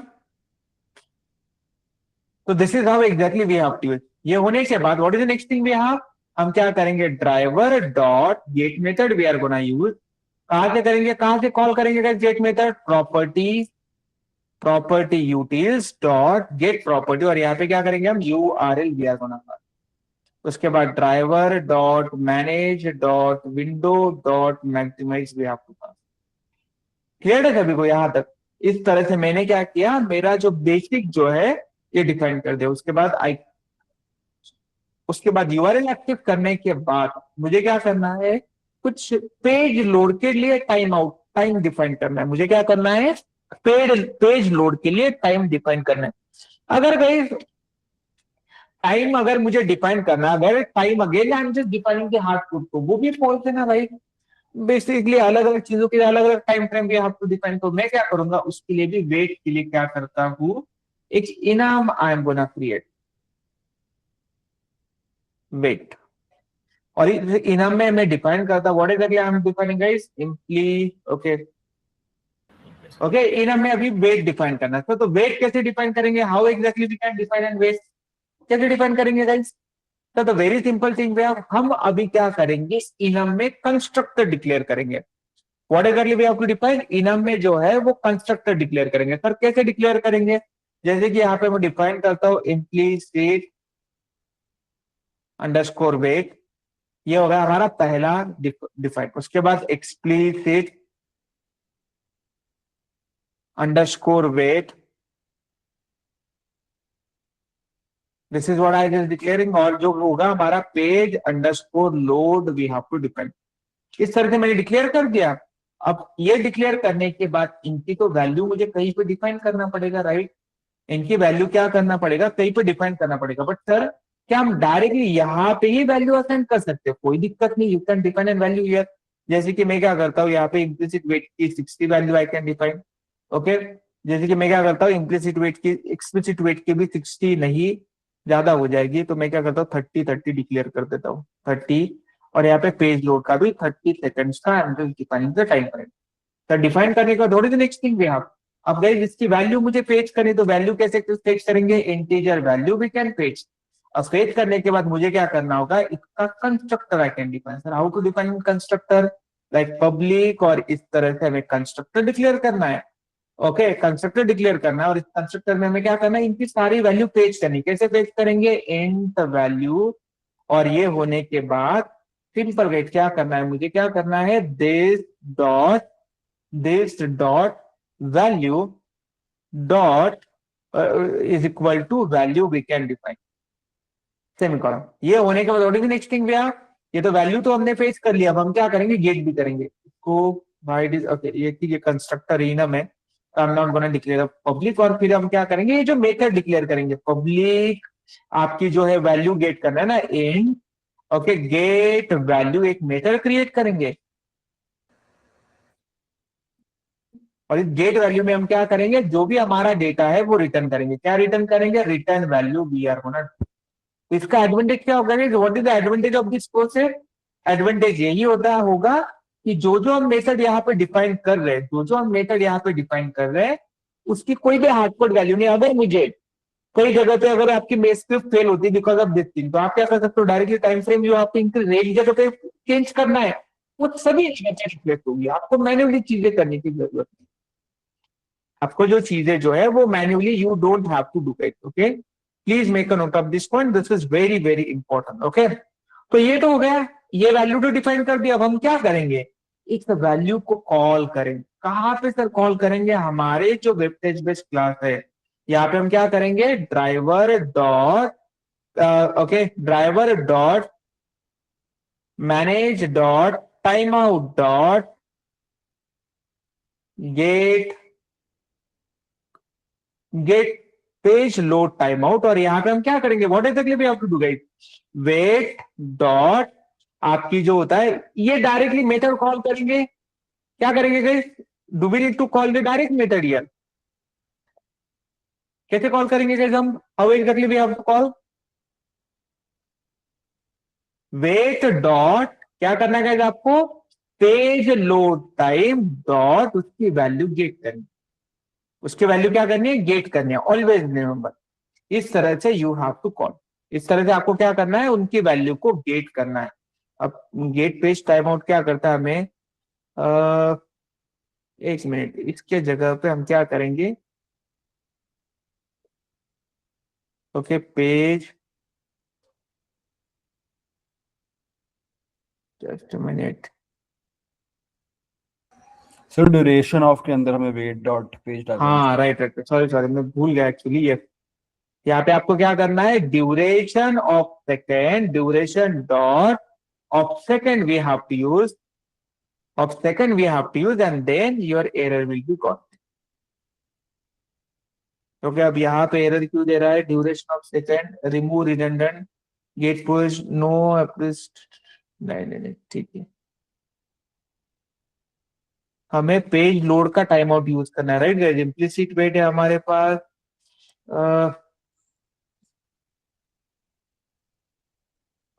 तो this is how exactly we have to use. ये होने के बाद what is the next thing we have? हम क्या करेंगे? Driver dot get method we are gonna use. कहां से करेंगे? कहां से कॉल करेंगे get method? Property utils dot get property, और यहाँ पे क्या करेंगे हम? URL we are gonna. उसके बाद driver dot manage dot window dot maximize भी आपके पास। क्लियर है सभी को यहाँ तक? इस तरह से मैंने क्या किया? मेरा जो बेसिक जो है ये डिफाइन कर दिया। उसके बाद यूआरएल एक्सेस करने के बाद मुझे क्या करना है? कुछ पेज लोड के लिए टाइम डिफाइन करना है। मुझे क्या करना है? पेज लोड के लिए टाइम डिफाइन करना है। अगर कहीं टाइम अगर मुझे डिफाइन करना, अगर time again I am just defining the hard code, तो वो भी फॉल्स है ना भाई? बेसिकली अलग अलग चीजों के लिए अलग अलग टाइम फ्रेम भी आप डिफाइन। तो मैं क्या करूंगा? उसके लिए भी वेट के लिए क्या करता हूँ? एक enum I am gonna create, wait. और इस इनाम में मैं डिफाइन करता, what exactly I am defining guys? Simply okay, okay इन हमें अभी वेट डिफाइन करना है। तो वेट कैसे डिफाइन करेंगे, how exactly we can define and wait कैसे डिफाइन करेंगे गाइस? तो वेरी सिंपल थिंग वे हम अभी क्या करेंगे, इनम में कंस्ट्रक्टर डिक्लेयर करेंगे। What exactly we have to define, enum में जो है वो कंस्ट्रक्टर डिक्लेयर करेंगे। सर कैसे डिक्लेयर करेंगे? जैसे कि यहाँ पे मैं डिफाइन करता हूँ इम्प्लीसिट अंडरस्कोर वेट, ये होगा हमारा पहला डिफाइन। उसके बाद explicit underscore wait, this is what I just declaring. और जो होगा हमारा page underscore load we have to define. इस तरह से मैंने डिक्लेयर कर दिया। अब ये डिक्लेयर करने के बाद इनकी तो वैल्यू मुझे कहीं पे डिफाइन करना पड़ेगा, राइट? इनकी वैल्यू क्या करना पड़ेगा, कहीं पे डिफाइन करना पड़ेगा। बट सर क्या हम डायरेक्टली यहाँ पे ही वैल्यू असाइन कर सकते हैं? कोई दिक्कत नहीं, you can define an value here. जैसे कि मैं क्या करता हूँ, यहाँ पे इम्प्लिसिट वेट की 60 value I can define. Okay, जैसे कि मैं क्या करता हूँ, इम्प्लिसिट वेट की एक्सप्लिसिट वेट की भी 60 नहीं, ज्यादा हो जाएगी, तो मैं क्या करता हूँ 30 डिक्लेयर कर देता हूँ 30। और यहाँ पे पेज लोड का भी 30 सेकंड्स का डिफाइनिंग द टाइम फ्रेम। तो डिफाइन करने का थोड़ी नेक्स्ट थिंग भी आप, अब गई इसकी वैल्यू मुझे पेज करनी, तो वैल्यू कैसे फेच करेंगे, integer value we can fetch. अब फेच करने के बाद मुझे क्या करना होगा, इसका constructor I can define. Sir how to define constructor, like public, और इस तरह से हमें कंस्ट्रक्टर डिक्लेयर करना है। ओके कंस्ट्रक्टर डिक्लेयर करना है, और इस कंस्ट्रक्टर में हमें क्या करना है, इनकी सारी वैल्यू पेज करनी। कैसे पेज करेंगे, इंट वैल्यू, और ये होने के बाद सिंपल वेट क्या करना है, मुझे क्या करना है, this dot value dot is equal to value we can define semicolon. ये होने के बाद what is the next thing भैया, ये तो वैल्यू तो हमने फेच कर लिया, अब हम क्या करेंगे, गेट भी करेंगे इसको। वाइड इज ओके, ये कंस्ट्रक्टर इनम है, I am not gonna declare public. और फिर हम क्या करेंगे, ये जो मेथड डिक्लेयर करेंगे पब्लिक, आपकी जो है वैल्यू गेट करना है ना, इन ओके गेट वैल्यू, एक मेथड क्रिएट करेंगे। और इस गेट वैल्यू में हम क्या करेंगे, जो भी हमारा डेटा है वो रिटर्न करेंगे। क्या रिटर्न करेंगे, return value we are gonna. तो इसका एडवांटेज क्या होगा, what is the advantage of this process? Advantage यही होता होगा कि जो जो हम मेथड यहाँ पे डिफाइन कर रहे हैं, जो जो हम मेथड यहाँ पे डिफाइन कर रहे हैं, उसकी कोई भी हार्डकोड वैल्यू नहीं। अगर मुझे कई जगह पे अगर आपकी मेस स्क्रिप्ट फेल होती है बिकॉज ऑफ दिस थिंग, तो आप क्या कर सकते हो, डायरेक्टली टाइम फ्रेम जो आपकी एक जगह पे चेंज करना है, वो सभी रिफ्लेक्ट होगी। आपको मैन्युअली चीजें करने की जरूरत नहीं। आपको जो चीजें जो है वो manually you don't have to do it. Okay please make a note of this point, this is very very important. Okay तो ये तो हो गया, ये वैल्यू तो डिफाइन कर दिया। अब हम क्या करेंगे, इस वैल्यू को कॉल करेंगे। कहाँ पे सर कॉल करेंगे, हमारे जो वेब पेज बेस्ड क्लास है, यहाँ पे हम क्या करेंगे, driver dot okay driver dot manage dot time out dot get get page load time out. और यहां पे हम क्या करेंगे, what exactly we have to do guys, wait dot आपकी जो होता है, ये डायरेक्टली मेथड कॉल करेंगे। क्या करेंगे guys, do we need to call the direct method here? कैसे कॉल करेंगे गाइस हम, how exactly we have to call, wait dot क्या करना है गाइस आपको, पेज लोड टाइम डॉट उसकी वैल्यू गेट करनी। उसकी वैल्यू क्या करनी है, गेट करनी है। ऑलवेज रिमेंबर, इस तरह से यू हैव टू कॉल, इस तरह से आपको क्या करना है, उनकी वैल्यू को गेट करना है। अब गेट पेज टाइम आउट क्या करता है हमें, एक मिनट, इसके जगह पे हम क्या करेंगे, okay page, just minute, sir duration of के अंदर हमें वेट डॉट पेज डालना है। हाँ राइट राइट, सॉरी सॉरी मैं भूल गया एक्चुअली। ये यहाँ पे आपको क्या करना है, duration of second, duration dot of second we have to use, of second we have to use, and then your error will be gone. क्योंकि अब यहाँ पे एरर क्यों दे रहा है, duration of second, remove redundant, get push, no नहीं नहीं नहीं ठीक है, हमें पेज लोड का टाइम आउट यूज करना है, राइट गाइस? इम्प्लिसिट वेट है हमारे पास,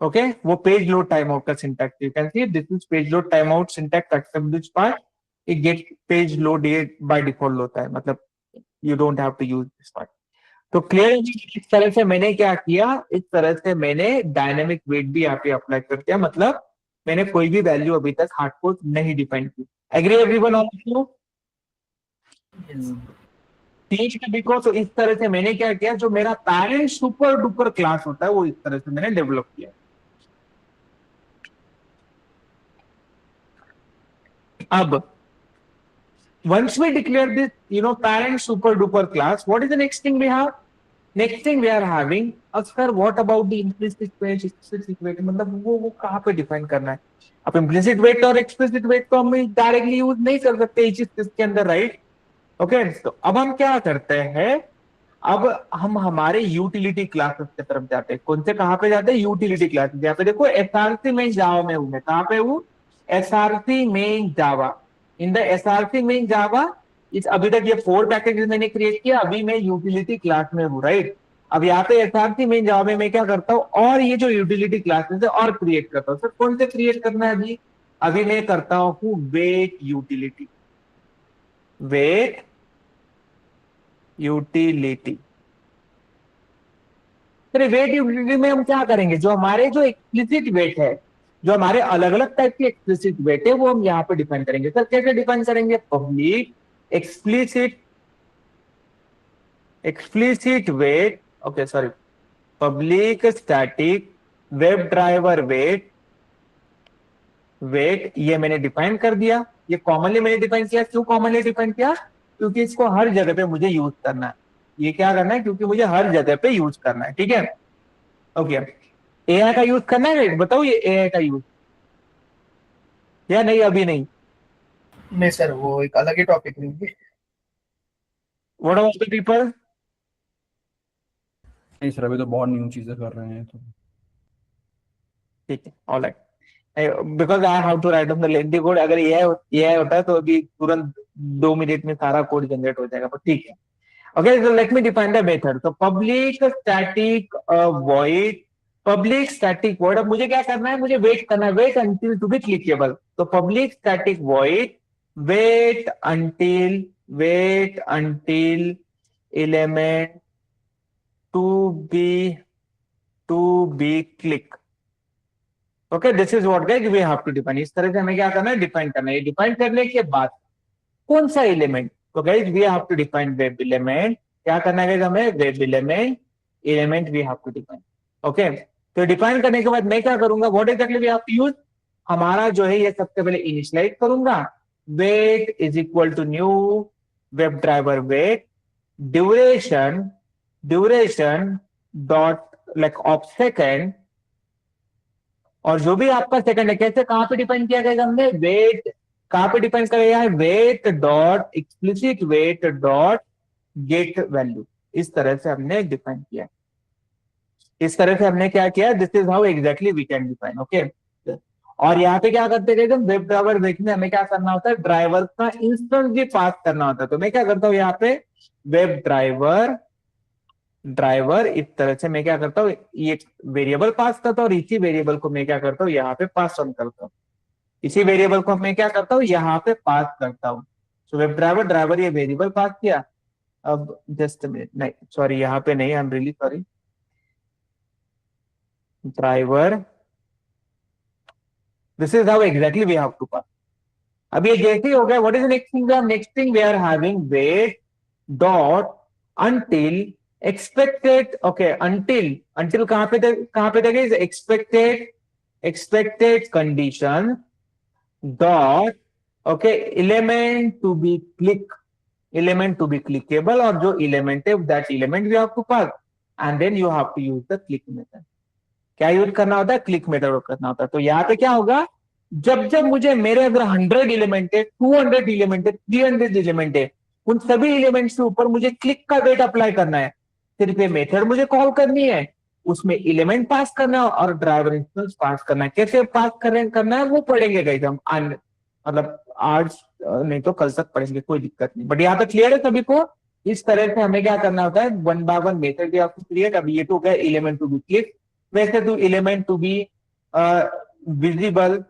ओके वो पेज लोड टाइम आउट का syntax, you can see this is page load time out syntax, except this part. ये गेट पेज लोड ये बाय डिफॉल्ट होता है, मतलब you don't have to use this part. तो clear, इस तरह से मैंने क्या किया, इस तरह से मैंने डायनेमिक वेट भी यहाँ पे अप्लाई कर दिया, मतलब मैंने कोई भी वैल्यू अभी तक हार्डकोड नहीं डिफाइन की। Agree everyone on you? Yes. ठीक है, बिकॉज तो इस तरह से मैंने क्या किया, जो मेरा पैरेंट सुपर डुपर क्लास होता है वो इस तरह से मैंने डेवलप किया। अब once we declare this, parent super duper class, what is the next thing we have? Next thing we are having, sir, what about the implicit weight, explicit weight, मतलब वो कहाँ पे डिफाइन करना है? अब implicit weight और explicit weight को हम डायरेक्टली यूज नहीं कर सकते इस चीज के अंदर, राइट? ओके, तो अब हम क्या करते हैं, अब हम हमारे यूटिलिटी क्लासेस की तरफ जाते हैं। कौन से, कहाँ पे जाते हैं? Utility classes. यहाँ पे देखो एसआरसी में जावा में हूं मैं, कहाँ पे हूँ? एसआरसी में जावा। इन द एसआरसी में जावा, इस अभी तक ये 4 पैकेजेस मैंने क्रिएट किया, अभी मैं यूटिलिटी क्लास में हूँ, राइट? अब यहाँ पे एसआरसी में जावा में मैं क्या करता हूँ, और ये जो यूटिलिटी क्लासेस है और क्रिएट करता हूँ। सर कौन से क्रिएट करना है अभी? अभी मैं करता हूँ वेट यूटिलिटी, वेट यूटिलिटी। फिर वेट यूटिलिटी में हम क्या करेंगे, जो हमारे जो एक्सप्लिसिट वेट है, जो हमारे अलग अलग टाइप के एक्सप्लिसिट वेट है, वो हम यहाँ पे डिफाइन करेंगे। सर कैसे डिफाइन करेंगे? Public explicit, explicit wait, okay sorry, public static web driver wait, wait ये मैंने डिफाइन कर दिया। ये कॉमनली मैंने डिफाइन किया। क्यों कॉमनली डिफाइन किया? क्योंकि इसको हर जगह पे मुझे यूज करना है। ये क्या करना है? क्योंकि मुझे हर जगह पे यूज करना है, ठीक है? ओके, एआई का यूज करना है, बताओ ये एआई का यूज या नहीं? अभी नहीं। नहीं सर, वो एक अलग ही टॉपिक लेंगे। What about the people? नहीं सर, अभी तो बहुत न्यू चीजें कर रहे हैं तो। ठीक है, alright. Because I have to write on the lengthy code. अगर एआई होता है तो अभी तुरंत 2 मिनट में सारा कोड जनरेट हो जाएगा, पर ठीक है। Okay, so let me define the method. So public static void, public static void। अब मुझे क्या करना है? मुझे वेट करना है, wait until to be clickable। तो public static void wait until element to be click। Okay, this is what guys we have to define। इस तरह से हमें क्या करना है? डिफाइन करना है। डिफाइन करने के बाद कौन सा एलिमेंट? तो guys we have to define web element. क्या करना है हमें? Web element we have to define. Okay, तो डिफाइन करने के बाद मैं क्या करूंगा? What exactly we have to use? हमारा जो है ये सबसे पहले इनिशियलाइज करूंगा, wait is equal to new web driver wait duration dot like of second, और जो भी आपका सेकंड है, कैसे कहां पे डिफाइन किया गया हमने? वेट कहां पे डिफाइन कर गया है? Wait dot explicit wait dot get value. इस तरह से हमने डिफाइन किया। इस तरह से हमने क्या किया? This is how exactly we can define. Okay, और यहाँ पे क्या करते थे? वेब ड्राइवर वेट में हमें क्या करना होता है? ड्राइवर का इंस्टेंस भी पास करना होता है। तो मैं क्या करता हूँ यहाँ पे? वेब ड्राइवर इस तरह से मैं क्या करता हूँ? ये वेरिएबल पास करता हूँ, और इसी वेरिएबल को मैं क्या करता हूँ? यहाँ पे पास ऑन करता हूँ। इसी वेरिएबल को मैं क्या करता हूँ? यहाँ पे पास करता हूँ। तो वेब ड्राइवर ये वेरिएबल पास किया। अब जस्ट मिनट, नहीं सॉरी, यहाँ पे नहीं, I am really sorry. Driver, this is how exactly we have to pass. अब ये जैसे ही हो गया, what is next thing? Next thing we are having wait dot until expected। Okay, until कहां पे देंगे? Expected condition dot, okay, element to be clickable, और जो एलिमेंट है that element we have to pass, and then you have to use the click method. क्या use करना होता है? क्लिक मेथड करना होता है। तो यहाँ पे क्या होगा? जब मुझे, मेरे अगर 100 एलिमेंट है, 200 एलिमेंट है, 300 एलिमेंट है, उन सभी एलिमेंट्स के ऊपर मुझे क्लिक का वेट अप्लाई करना है। सिर्फ ये मेथड मुझे कॉल करनी है, उसमें एलिमेंट पास करना है और ड्राइवर इंस्टेंस पास करना है। कैसे पास करना है वो पढ़ेंगे गाइस हम, मतलब आज नहीं तो कल तक पढ़ेंगे, कोई दिक्कत नहीं। बट यहाँ पे क्लियर है सभी को? इस तरह से हमें क्या करना होता है? 1 by 1 मेथड आपको क्रिएट। अभी ये तो गया एलिमेंट टू बी क्लिक, वैसे to element to be visible,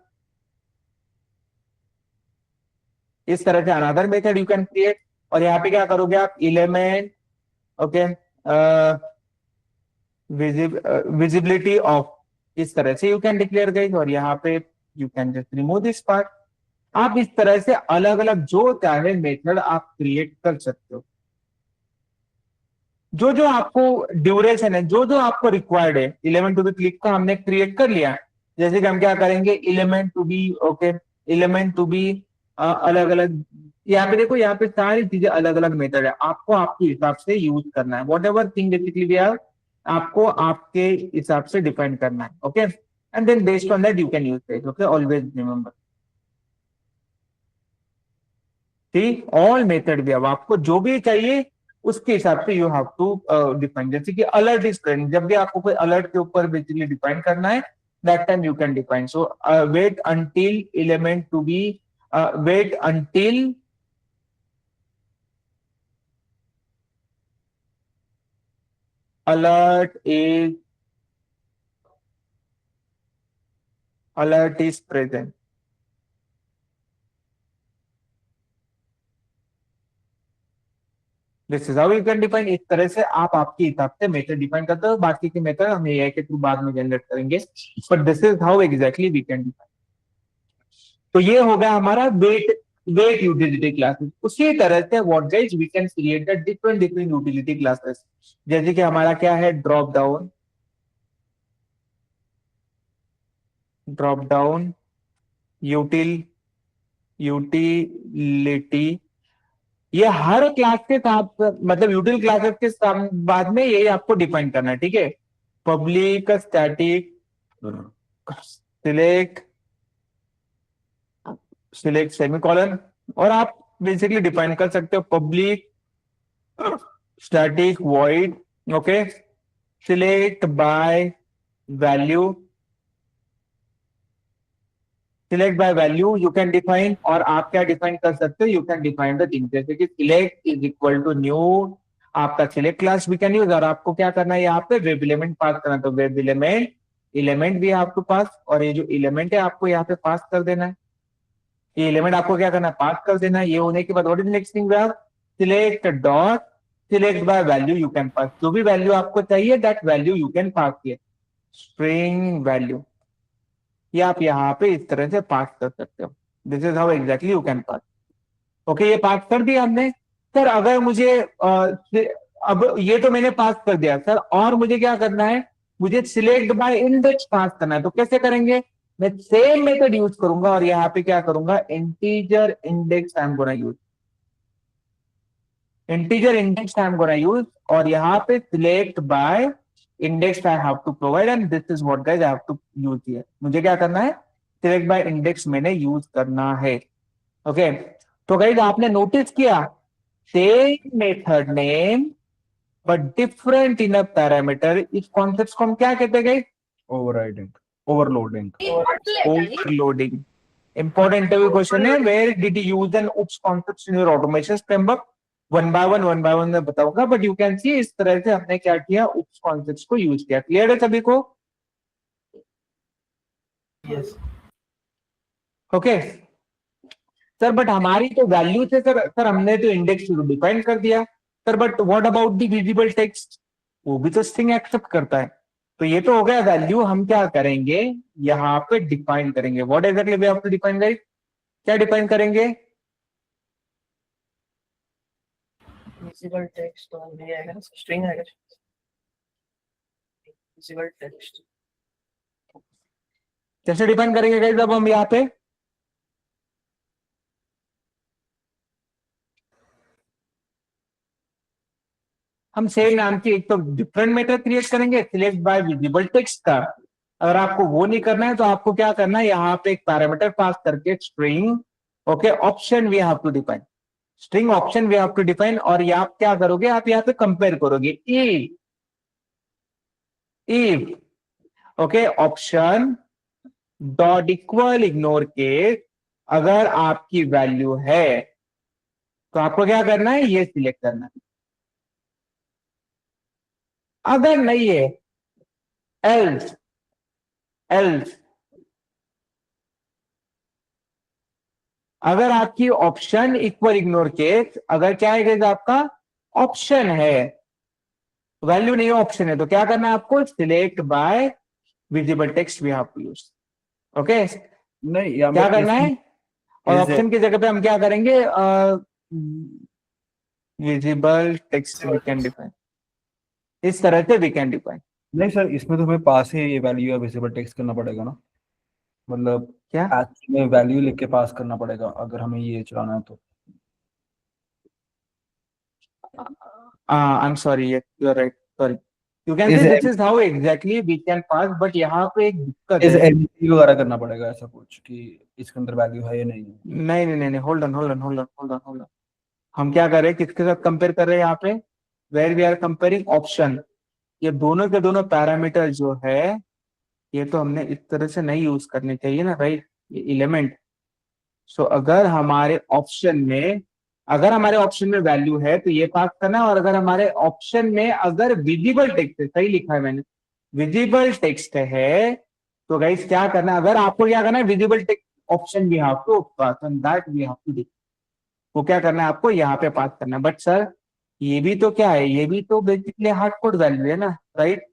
इस तरह से another method you can create, और यहाँ पे क्या करोगे आप, एलिमेंट, ओके, विजिबिलिटी ऑफ, इस तरह से यू कैन डिक्लेयर गाइस, और यहाँ पे you can just remove this part. आप इस तरह से अलग अलग जो चाहे मेथड आप क्रिएट कर सकते हो, जो जो आपको ड्यूरेशन है, जो जो आपको रिक्वायर्ड है। एलिमेंट टू बी क्लिक का हमने क्रिएट कर लिया, जैसे कि हम क्या करेंगे, element to be, okay, element to be अलग अलग, यहाँ पे देखो, यहाँ पे सारी चीजें अलग अलग मेथड है, आपको आपके हिसाब से यूज करना है, whatever thing basically we are, आपको आपके हिसाब से डिफाइन करना है, okay, and then based on that you can use it, okay, always remember. ठीक, ऑल मेथड भी, अब आपको जो भी चाहिए उसके हिसाब से यू हैव टू डिफाइन, जैसे कि अलर्ट इज प्रेजेंट, जब भी आपको कोई अलर्ट के ऊपर बेसिकली डिफाइन करना है, that time you can define, so wait until element to be, wait until alert is present। This is how you can define, इस तरह से आप आपके हिसाब से मेथड डिफाइन करते हो, बाकी के मेथड हम एआई के थ्रू बाद में जनरेट करेंगे, but this is how exactly we can define. तो ये हो गया हमारा वेट यूटिलिटी क्लासेस। उसी तरह से what guys we can create the different different utility classes, जैसे कि हमारा क्या है, ड्रॉप डाउन यूटिलिटी, ये हर क्लास के साथ, मतलब यूटिल क्लासेस के बाद में यही आपको डिफाइन करना है, ठीक है। पब्लिक स्टैटिक सिलेक्ट सेमीकोलन, और आप बेसिकली डिफाइन कर सकते हो public static void, okay, select by value, select by value you can define, और आप क्या डिफाइन कर सकते हो, you can define the thing, जैसे कि select is equal to new आपका select class we can use, और आपको क्या करना है, यहाँ पे वेब एलिमेंट पास करना, तो वेब एलिमेंट भी आपको पास, और ये जो एलिमेंट है आपको यहाँ पे पास कर देना है, ये एलिमेंट आपको क्या करना है, पास कर देना है। ये होने के बाद what is next thing, select dot select by value you can pass, जो भी वैल्यू आपको चाहिए that value you can pass किया, स्ट्रिंग वैल्यू, ये आप यहाँ पे इस तरह से पास कर सकते हो, this is how exactly you can pass. Okay, ये पास कर दिया हमने। सर अगर मुझे अब ये तो मैंने पास कर दिया सर, और मुझे क्या करना है, मुझे सिलेक्ट बाय इंडेक्स पास करना है, तो कैसे करेंगे, मैं सेम मेथड यूज करूंगा, और यहाँ पे क्या करूंगा, integer index I am gonna use, integer index I am gonna use, और यहाँ पे select by index I have to provide, and this is what guys I have to use here, मुझे क्या करना है, सिलेक्ट बाय इंडेक्स मैंने use करना है, ओके। तो गाइस आपने नोटिस किया, same method name but different in a parameter, इस कॉन्सेप्ट को हम क्या कहते हैं guys, Overriding, overloading. Overloading. Important interview question है, where did you use an oops concept in your automation framework, one by one मैं बताऊंगा, बट यू कैन सी इस तरह से हमने क्या किया, उप्स कॉन्सेप्ट को यूज किया। क्लियर है सभी को, यस ओके सर। बट हमारी तो वैल्यू थे सर हमने तो इंडेक्स डिफाइन कर दिया sir, but what about the visible text, वो भी तो स्ट्रिंग एक्सेप्ट करता है, तो ये तो हो गया वैल्यू, हम क्या करेंगे, यहाँ पे डिफाइन करेंगे, what exactly we have to define guys, क्या डिफाइन करेंगे, विजिबल टेक्स्ट और ये है स्ट्रिंग है, विजिबल टेक्स्ट कैसे डिफाइन करेंगे गाइस, अब हम यहाँ पे हम सेम नाम की एक तो डिफरेंट मेथड क्रिएट करेंगे, सिलेक्ट बाय विजिबल टेक्स्ट का। अगर आपको वो नहीं करना है तो आपको क्या करना है, यहाँ पे एक पैरामीटर पास करके string, okay, option we have to define, string option we have to define, और ये आप क्या करोगे, आप यहाँ पे कंपेयर करोगे, if okay option dot equal ignore case, अगर आपकी वैल्यू है तो आपको क्या करना है, ये सिलेक्ट करना है, अगर नहीं है एल्स एल्स अगर आपकी ऑप्शन इक्वल इग्नोर केस, अगर क्या है guys, आपका ऑप्शन है, वैल्यू नहीं ऑप्शन है, तो क्या करना है आपको, select by visible text we have to use. Okay, नहीं यहाँ क्या पे करना है, और is ऑप्शन की जगह पे हम क्या करेंगे, visible text we can define, इस तरह से वी कैन डिफाइन। नहीं सर, इसमें तो हमें पास ही ये वैल्यू या विजिबल टेक्स्ट करना पड़ेगा ना, मतलब क्या, एक्चुअली में वैल्यू लिख के पास करना पड़ेगा अगर हमें ये चलाना है तो। I'm sorry, yes, you're right, sorry, you can is say this is how exactly we can pass, but यहाँ पे एक दिक्कत इज है। एमसी वगैरह करना पड़ेगा ऐसा कुछ कि इसके अंदर वैल्यू है या नहीं है। नहीं नहीं नहीं नहीं, hold on hold on hold on hold on hold on, हम क्या कर रहे हैं, किसके साथ कंपेयर कर रहे हैं यहाँ पे, where we are comparing option, ये दोनों के दोनों पैरामीटर जो है, ये तो हमने इस तरह से नहीं यूज करने चाहिए ना, राइट, ये एलिमेंट। सो अगर हमारे ऑप्शन में वैल्यू है तो ये पास करना है, और अगर हमारे ऑप्शन में अगर विजिबल टेक्स्ट है, सही लिखा है मैंने, विजिबल टेक्स्ट है, तो गाइस क्या करना है, अगर आपको क्या करना है, visible text option we have to pass and that we have to do, वो क्या करना है आपको यहाँ पे पास करना है। बट सर ये भी तो क्या है, ये भी तो बेसिकली हार्ड कोड वैल्यू है ना, राइट,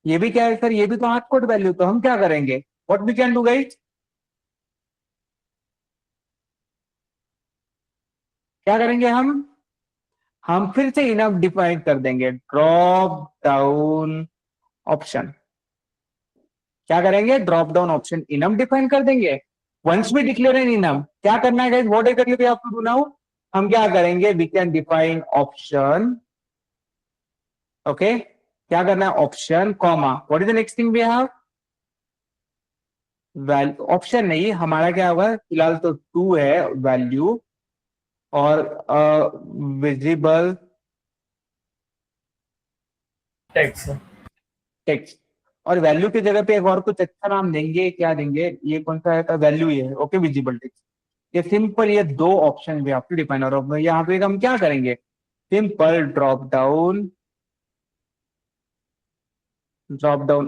ये भी क्या है सर, ये भी तो हार्ड कोड वैल्यू, तो हम क्या करेंगे, what we can do guys, क्या करेंगे हम फिर से इनफ डिफाइन कर देंगे, ड्रॉप डाउन ऑप्शन, क्या करेंगे, drop down option enum define कर देंगे। Once we declare an enum, क्या करना है guys, what exactly we have to do now, हम क्या करेंगे, we can define option, okay, क्या करना है, option comma, what is the next thing we have, value, option नहीं, हमारा क्या होगा फिलहाल तो 2 है वैल्यू, और विजिबल टेक्स्ट टेक्स्ट, और वैल्यू की जगह पे एक और कुछ अच्छा नाम देंगे, क्या देंगे, ये कौन सा है, वैल्यू ये है, ओके, विजिबल टेक्स्ट, ये सिंपल, ये 2 ऑप्शन भी आपको डिफाइन, और यहाँ पे हम क्या करेंगे, simple drop down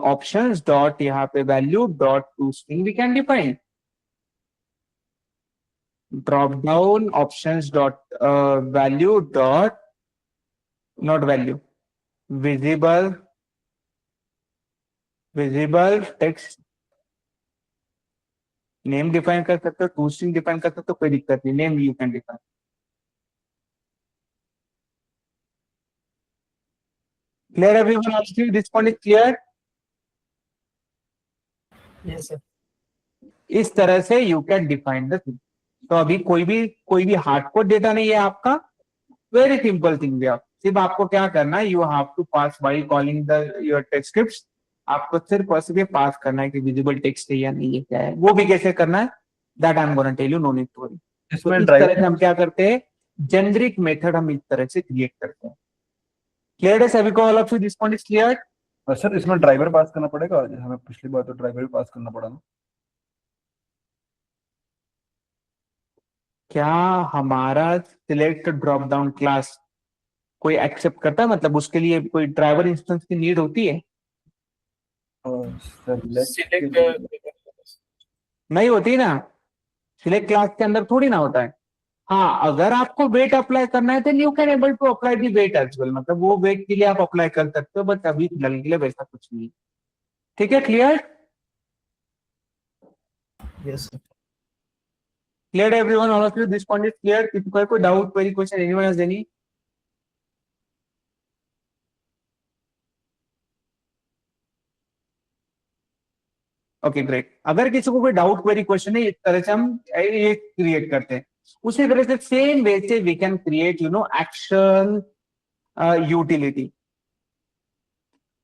options dot यहाँ पे value dot to string we can define, drop down options dot value dot, not value, visible text, name define कर सकते हो, टू स्ट्रिंग डिफाइन कर सकते हो, कोई दिक्कत नहीं, name you can define. Clear everyone, obviously this point is clear. Yes sir इस तरह से you can define the thing. तो अभी कोई भी हार्डकोड डेटा नहीं है आपका, वेरी सिंपल थिंग भी, आप सिर्फ आपको क्या करना है, you have to pass by calling the your text scripts, आपको सिर्फ और सिर्फ पास करना है कि विजिबल टेक्स्ट है या नहीं है, क्या है, वो भी कैसे करना है, that I am gonna tell you, no need to worry. तो इसमें इस तरह से ड्राइवर हम क्या करते हैं, जेनरिक मेथड हम इस तरह से क्रिएट करते हैं। क्लियर है सभी को, all of you, this point is clear. Sir इसमें ड्राइवर पास करना पड़ेगा, जैसे हमें पिछली बार तो ड्राइवर भी पास करना पड़ा ना। क्या हमारा सिलेक्ट ड्रॉप डाउन क्लास कोई एक्सेप्ट करता है, मतलब उसके लिए कोई ड्राइवर इंस्टेंस की नीड होती है, और सेलेक्ट के सिलेक्ट लिए नहीं होती ना, सिलेक्ट क्लास के अंदर थोड़ी ना होता है। हाँ, अगर आपको वेट अप्लाई करना है तो you can able to apply the wait as well, मतलब वो वेट के लिए आप अप्लाई कर सकते हो, बट अभी फिलहाल के लिए वैसा कुछ नहीं। ठीक है, clear, yes sir clear everyone, all of you, this point is clear. किसी को कोई doubt, query, question, anyone else any? Okay great, अगर किसी को कोई डाउट, क्वेरी, क्वेश्चन है, इस तरह से हम ये क्रिएट करते हैं। उसी तरह से सेम वे से we can create action utility.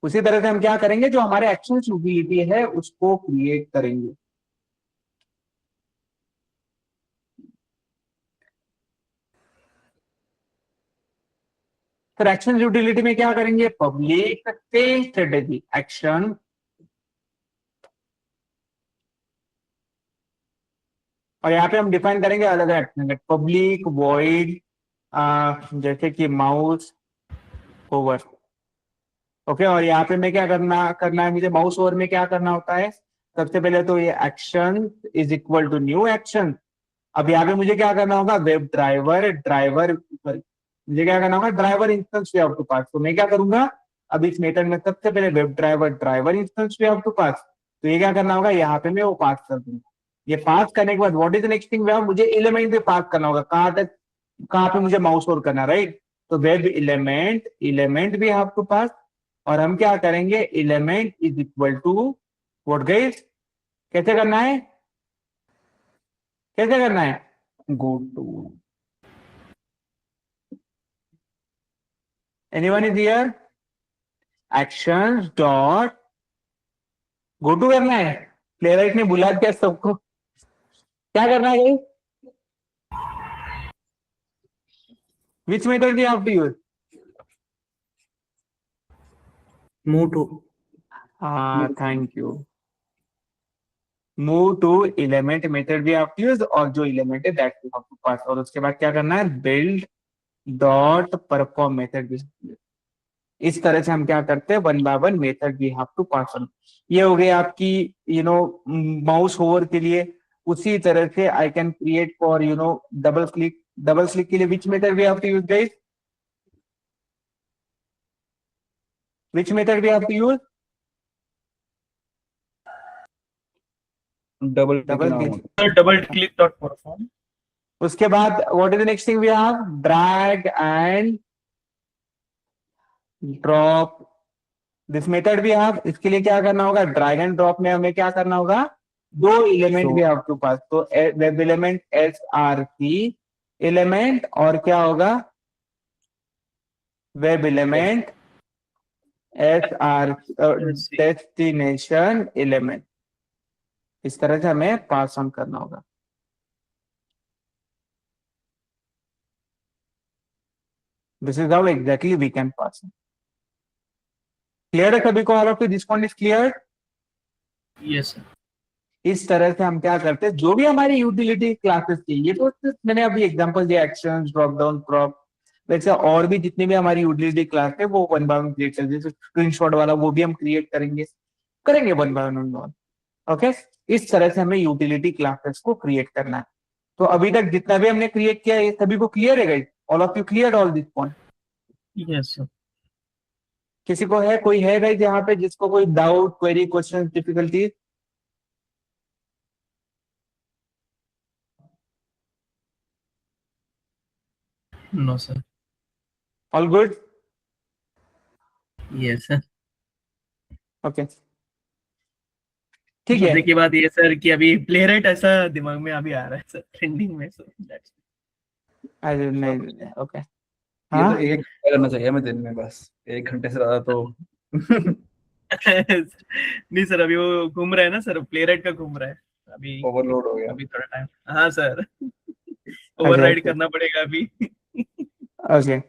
उसी तरह से हम क्या करेंगे, जो हमारे एक्शन यूटिलिटी है उसको क्रिएट करेंगे। फिर एक्शन यूटिलिटी में क्या करेंगे, पब्लिक स्ट्रेटेजी एक्शन, और यहाँ पे हम डिफाइन करेंगे अलग अलग एक्शन, पब्लिक वॉइड, जैसे कि माउस ओवर, ओके। और यहाँ पे मैं क्या करना है मुझे, माउस ओवर में क्या करना होता है, सबसे पहले तो ये action is equal to new action, अब यहाँ पे मुझे क्या करना होगा, वेब ड्राइवर ड्राइवर, मुझे क्या करना होगा, driver instance we have to pass. तो मैं क्या करूंगा, अब इस मेथड में सबसे पहले web driver driver instance we have to pass, तो ये क्या करना होगा, यहाँ पे मैं वो पास कर दूंगा। ये पास करने के बाद what is the next thing, मुझे एलिमेंट पे पास करना होगा, कहाँ तक, कहाँ पे मुझे माउस ओवर करना, राइट। तो वेब एलिमेंट, एलिमेंट भी हैव टू पास, और हम क्या करेंगे, element is equal to what guys, कैसे करना है, कैसे करना है, go to anyone is here, actions dot go to करना है। प्लेराइट ने बुला दिया सबको, क्या करना है गाइस, which method you have to use, Move to. हाँ thank you, move to element method भी आप यूज, और जो एलिमेंट है that you have to pass, और उसके बाद क्या करना है, बिल्ड डॉट परफॉर्म मेथड भी। इस तरह से हम क्या करते हैं, one by one method we have to pass on. ये हो गई आपकी माउस होवर के लिए। उसी तरह से I can create for double click, double click के लिए which method we have to use guys, which method we have to use, double double click click. Double click dot perform. उसके बाद what is the next thing we have, drag and drop this method भी आप, इसके लिए क्या करना होगा, drag and drop में हमें क्या करना होगा, दो एलिमेंट भी आपके पास, तो web element S R C element, और क्या होगा, web element S R destination element. इस तरह से हमें पास ऑन करना होगा। This is how exactly we can pass. Clear है सभी को, all of this point is clear. Yes, sir. इस तरह से हम क्या करते हैं, जो भी हमारी यूटिलिटी क्लासेस थी, ये तो सिर्फ मैंने अभी एग्जांपल दिया, एक्शन ड्रॉप डाउन ड्रॉप, वैसे और भी जितनी भी हमारी यूटिलिटी क्लास है वो वन बाय वन क्रिएट कर, जैसे स्क्रीनशॉट वाला वो भी हम क्रिएट करेंगे वन बाय वन। ओके, इस तरह से हमें यूटिलिटी क्लासेस को क्रिएट करना है। तो अभी तक जितना भी हमने क्रिएट किया है सभी को क्लियर है guys, all of you clear all this point. Yes, sir. किसी को है, कोई है गाइस यहाँ पे जिसको कोई doubt, query, question, difficulty? No, sir. All good? Yes, sir. Okay ठीक है। मजे की बात ये सर कि अभी प्लेराइट ऐसा दिमाग में अभी आ रहा है सर, ट्रेंडिंग में सर। अरे नहीं, ओके ये हाँ तो एक घंटा करना चाहिए हमें दिन में, बस 1 घंटे से ज्यादा तो नहीं सर, अभी वो घूम रहा है ना सर, प्लेराइट का घूम रहा है अभी, ओवरलोड हो गया। अभी थोड़ा टाइम। हाँ सर, ओवरराइड अच्छा, करना पड़ेगा अभी। ओके।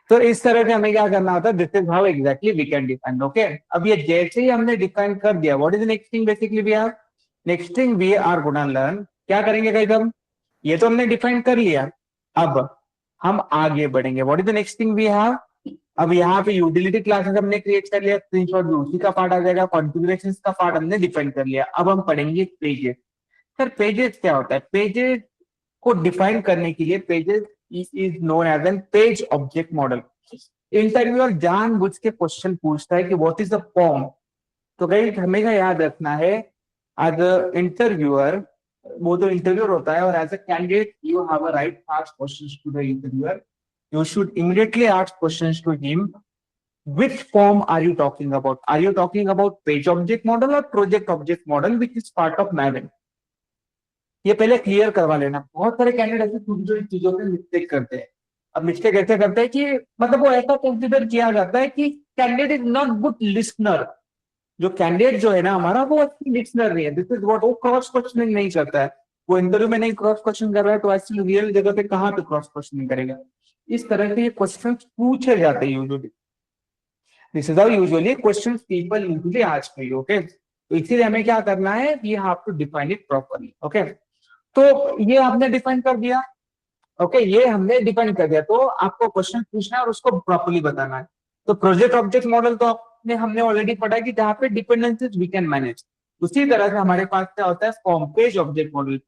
तो इस तरह से हमें क्या करना होता है, this is how exactly we can define. Okay, अब ये जैसे ही हमने डिफाइन कर दिया, what is the next thing basically we have, next thing we are gonna learn, क्या करेंगे गाइस हम, ये तो हमने डिफाइन कर लिया, अब हम आगे बढ़ेंगे। What is the next thing we have, अब यहाँ पे यूटिलिटी क्लासेस हमने क्रिएट कर लिया, स्क्रीनशॉट भी उसी का पार्ट आ जाएगा, कॉन्फ़िगरेशंस का पार्ट हमने डिफाइन कर लिया। अब हम पढ़ेंगे पेजेस। सर पेजेस क्या होता है, पेजेस को डिफाइन करने के लिए, pages is known as an page object model. Interviewer जानबूझ के क्वेश्चन पूछता है कि व्हाट इज द फॉर्म, तो गाइस हमेशा याद रखना है, एज अ इंटरव्यूअर, वो तो इंटरव्यूअर होता है, और as a candidate you have a right to ask questions to the interviewer. You should immediately ask questions to him. Which form are you talking about? Are you talking about page object model or project object model, which is part of Maven? ये पहले clear करवा लेना। बहुत सारे candidate ऐसे छोटी छोटी चीजों में मिस्टेक करते हैं। अब मिस्टेक ऐसे करते हैं कि मतलब वो ऐसा कंसिडर किया जाता है कि candidate is not good listener. जो कैंडिडेट जो है ना हमारा, वो अच्छी लिसनर नहीं है। दिस इज व्हाट, वो क्रॉस क्वेश्चनिंग नहीं करता है। वो इंटरव्यू में नहीं क्रॉस क्वेश्चन कर रहा है, तो एक्चुअली रियल जगह पे कहाँ पे क्रॉस क्वेश्चनिंग करेगा। इस तरह से ये क्वेश्चन पूछे जाते हैं usually. This is how usually question people usually ask you. Okay, तो इसीलिए हमें क्या करना है, we have to define it properly. Okay, तो ये आपने डिफाइन कर दिया। ओके, ये हमने डिफाइन कर दिया, तो आपको क्वेश्चन पूछना है और उसको प्रॉपर्ली बताना है। तो प्रोजेक्ट ऑब्जेक्ट मॉडल तो आपने हमने ऑलरेडी पढ़ा कि जहाँ पे डिपेंडेंसीज वी कैन मैनेज। उसी तरह से हमारे पास क्या होता है form page object model.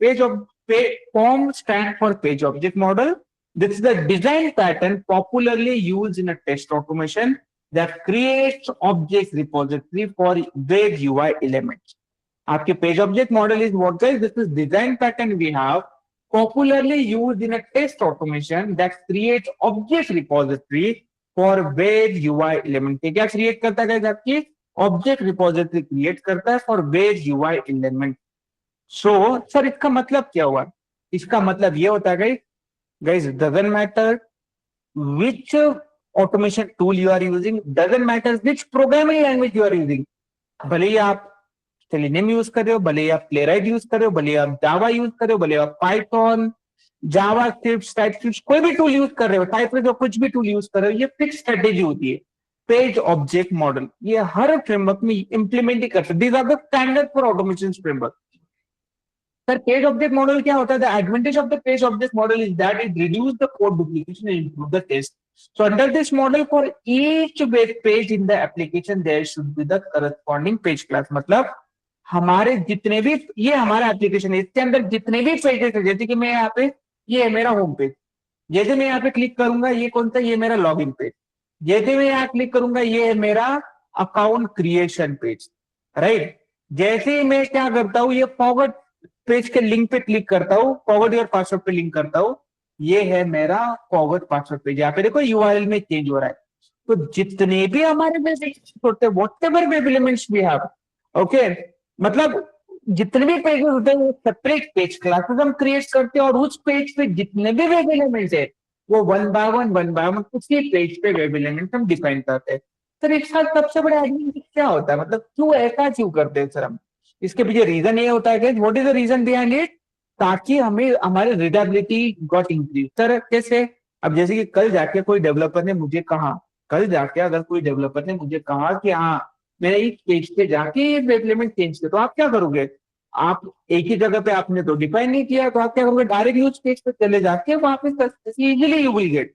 Form stand for page object model. This is the design pattern popularly used in a test automation that creates object repository for web UI elements. आपके page object model is what guys, this is design pattern we have popularly used in a test automation that creates object repository for web UI element। क्या create करता है guys, आपकी object repository create करता है for web UI element. So sir इसका मतलब क्या हुआ? इसका मतलब ये होता है guys, doesn't matter which automation tool you are using, doesn't matter which programming language you are using, भले ही आप सेलेनियम यूज कर रहे हो, भले ही आप प्लेराइट यूज कर रहे हो, भले ही आप जावा यूज कर रहे हो, भले ही आप पाइथन, जावा स्क्रिप्ट, टाइपस्क्रिप्ट कोई भी टूल यूज कर रहे हो, टाइपस्क्रिप्ट या कुछ भी टूल यूज कर रहे हो, ये फिक्स स्ट्रेटेजी होती है। पेज ऑब्जेक्ट मॉडल ये हर फ्रेमवर्क में इंप्लीमेंट ही करते हैं। These are the standard for automation framework. Sir page object model क्या होता है? The advantage of the page object model is that it reduce the code duplication and improve the test. So under this model, for each web page in the application, there should be the corresponding page class। मतलब हमारे जितने भी, ये हमारा application है, इसके अंदर जितने भी पेजेस है, जैसे कि मैं यहाँ पे, ये है मेरा होम पेज, जैसे मैं यहाँ पे क्लिक करूंगा ये कौन सा, ये मेरा लॉगिन पेज, जैसे मैं यहाँ क्लिक करूंगा ये है मेरा अकाउंट क्रिएशन पेज, राइट। जैसे ही मैं क्या करता हूँ, ये फॉरवर्ड पेज के लिंक पे क्लिक करता हूँ, फॉरवर्ड योर पासवर्ड पे लिंक करता हूँ, ये है मेरा फॉरवर्ड पासवर्ड पेज। यहाँ पे देखो यूआरएल में चेंज हो रहा है। तो जितने भी हमारे बेसिक्स होते हैं, whatever web elements we have, okay, मतलब जितने भी पेजेस होते हैं वो सेपरेट पेज क्लासेस हम क्रिएट करते हैं, और उस पेज पे जितने भी वेब एलिमेंट्स है वो वन बाय वन उसी पेज पे वेब एलिमेंट्स हम डिफाइन करते हैं। सर इसका सबसे बड़ा एडवांटेज क्या होता है, मतलब क्यों ऐसा क्यों करते हैं सर हम? इसके पीछे रीजन ये होता है कि what is the reason behind it, ताकि हमें हमारी रीडेबिलिटी गॉट इंक्रीज। सर कैसे? अब जैसे कि कल जाके कोई डेवलपर ने मुझे कहा, कल जाके अगर कोई डेवलपर ने मुझे कहा कि हाँ मैंने इस पेज पे जाके ये वेब एलिमेंट चेंज किया, तो आप क्या करोगे? आप एक ही जगह पे आपने तो डिफाइन नहीं किया, तो आप क्या करोगे? डायरेक्ट यूज पेज पे चले जाके वहां पे इजिली यू विल गेट।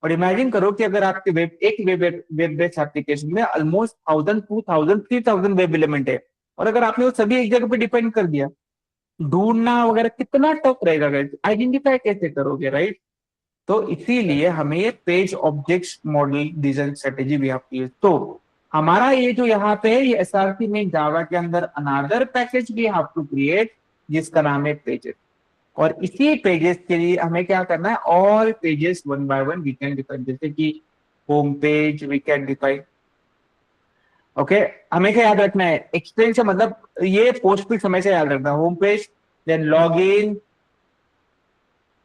और इमेजिन करो कि अगर आपके एक वेब बेस्ड एप्लीकेशन में ऑलमोस्ट 1000, 2000, 3000 वेब एलिमेंट है, और अगर आपने वो सभी एक जगह पे डिपेंड कर दिया, ढूंढना वगैरह कितना टफ रहेगा, आइडेंटिफाई कैसे करोगे, राइट। तो इसीलिए हमें ये page object model design strategy भी आपकी है। तो हमारा ये जो यहाँ पे है, ये एसआरसी में जावा के अंदर अनदर पैकेज भी हैव टू क्रिएट जिसका नाम है पेजेस। और इसी पेजेस के लिए हमें क्या करना है, all pages one by one we can define. जैसे कि home page we can define, okay. हमें क्या याद रखना है, एक्सटेंशन मतलब ये पोस्ट भी समय से याद रखना। Home page, then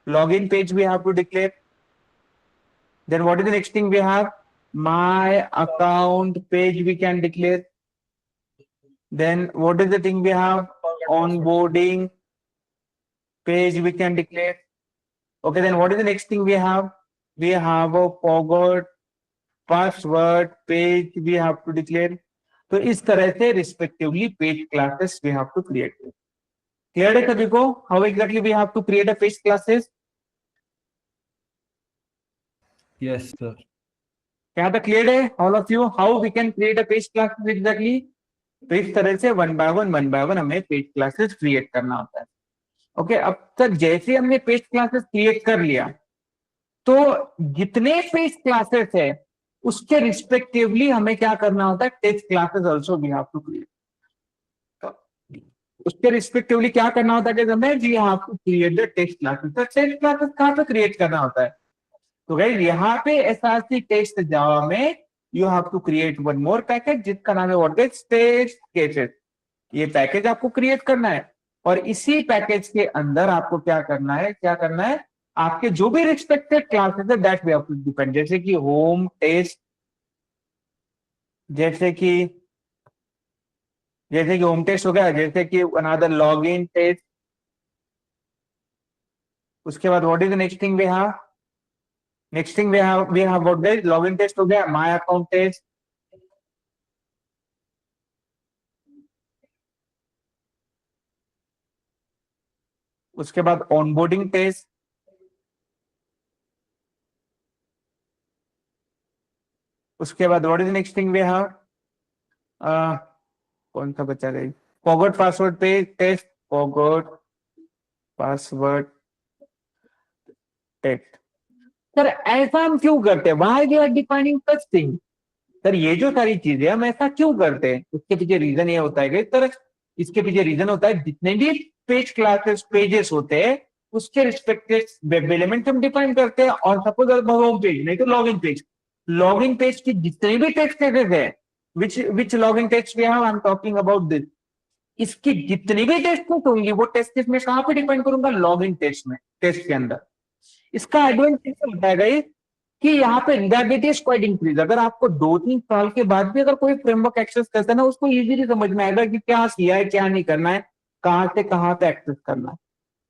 login page we have to declare, then what is the next thing we have, my account page we can declare, then what is the thing we have, onboarding page we can declare, okay, then what is the next thing we have a forgot password page we have to declare। तो इस तरह से respectively page classes we have to create. Clear है सभी को how exactly we have to create a page classes? Yes sir. क्या था clear है all of you how we can create a page classes exactly? तो इस तरह से वन बाय वन हमें पेज क्लासेस क्रिएट करना होता है। ओके, अब तक जैसे हमने पेज क्लासेस क्रिएट कर लिया, तो जितने पेज क्लासेस है उसके रिस्पेक्टिवली हमें क्या करना होता है, test classes also we have to create. उसके रिस्पेक्टिवली क्या करना होता है, हमें we have to create the test classes. तो टेस्ट क्लासेस कहाँ पे क्रिएट करना होता है? तो गाइस यहाँ पे एसआरसी टेस्ट जावा में you have to create one more package जिसका नाम है व्हाट इज टेस्ट केसेस। ये पैकेज आपको क्रिएट करना है, और इसी पैकेज के अंदर आपको क्या करना है, आपके जो भी रिस्पेक्टेड क्लासेस है that we have to depend. जैसे कि होम टेस्ट, जैसे कि होम टेस्ट हो गया, जैसे कि अनदर लॉगिन टेस्ट। उसके बाद what is the next thing we have, what is login test हो गया, my account test, उसके बाद onboarding टेस्ट, उसके बाद what is the next thing we have, कौन सा बचा गई, forgot password page test, forgot password test. Sir ऐसा हम क्यों करते हैं? Why we are defining such thing? Sir ये जो सारी चीजें हम ऐसा क्यों करते हैं, इसके पीछे रीजन ये होता है कि सर इसके पीछे रीजन होता है जितने भी पेज क्लासेस पेजेस होते हैं उसके रिस्पेक्टेड वेब एलिमेंट हम डिफाइन करते हैं। और सपोज होम पेज नहीं तो लॉगिन पेज की जितने भी टेक्स्ट है, which login text we have, I am talking about this, इसकी जितनी भी टेस्ट होंगी वो टेस्ट में कहां पे डिफाइन करूंगा? लॉगिन टेस्ट में, टेस्ट के अंदर। इसका एडवांटेज होता है गाइस कि यहाँ पे रिलायबिलिटी इज क्वाइट इंक्रीज। अगर आपको 2-3 साल के बाद भी अगर कोई फ्रेमवर्क एक्सेस करता है ना, उसको इजीली समझ में आएगा कि क्या किया है क्या नहीं करना है, कहां से कहां पे एक्सेस करना है।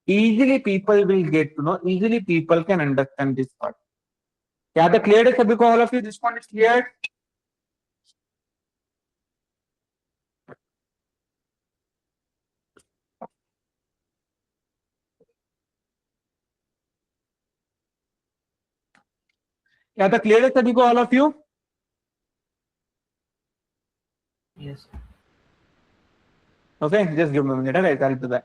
Easily people will get to know, easily people can understand this part. क्या था क्लियर है सभी को? All of you this point is clear? क्या था क्लियर है सभी को? All of you? Yes. Okay, just give me a minute. Okay, I'll do that.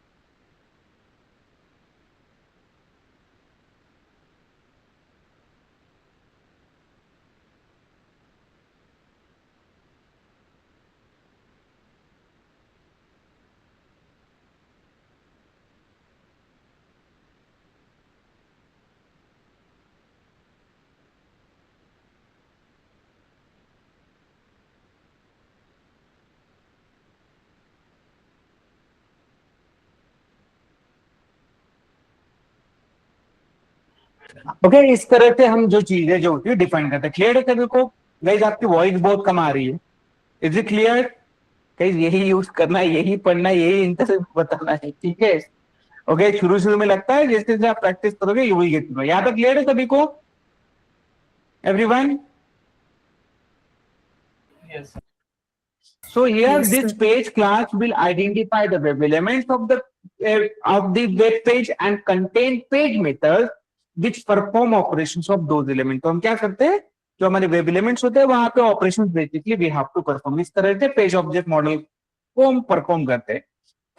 Okay, इस तरह से हम जो चीजें जो होती है डिफाइन करते हैं। क्लियर है सभी को? गाइस आपकी वॉइस बहुत कम आ रही है। Is it clear? गाइस यही यूज करना है, यही पढ़ना है, यही इनसे बताना है, ठीक है? ओके, शुरू शुरू में लगता है जैसे जैसे आप प्रैक्टिस करोगे you will get to know. यहाँ तक क्लियर है सभी को? Everyone? Yes. So here Yes, this sir. page class will identify the web elements of the web page and contain page methods which perform operations of those elements। तो हम क्या करते हैं, जो हमारे वेब एलिमेंट्स होते हैं वहां पे operations basically we have to perform. इस तरह से पेज ऑब्जेक्ट मॉडल को हम परफॉर्म करते हैं।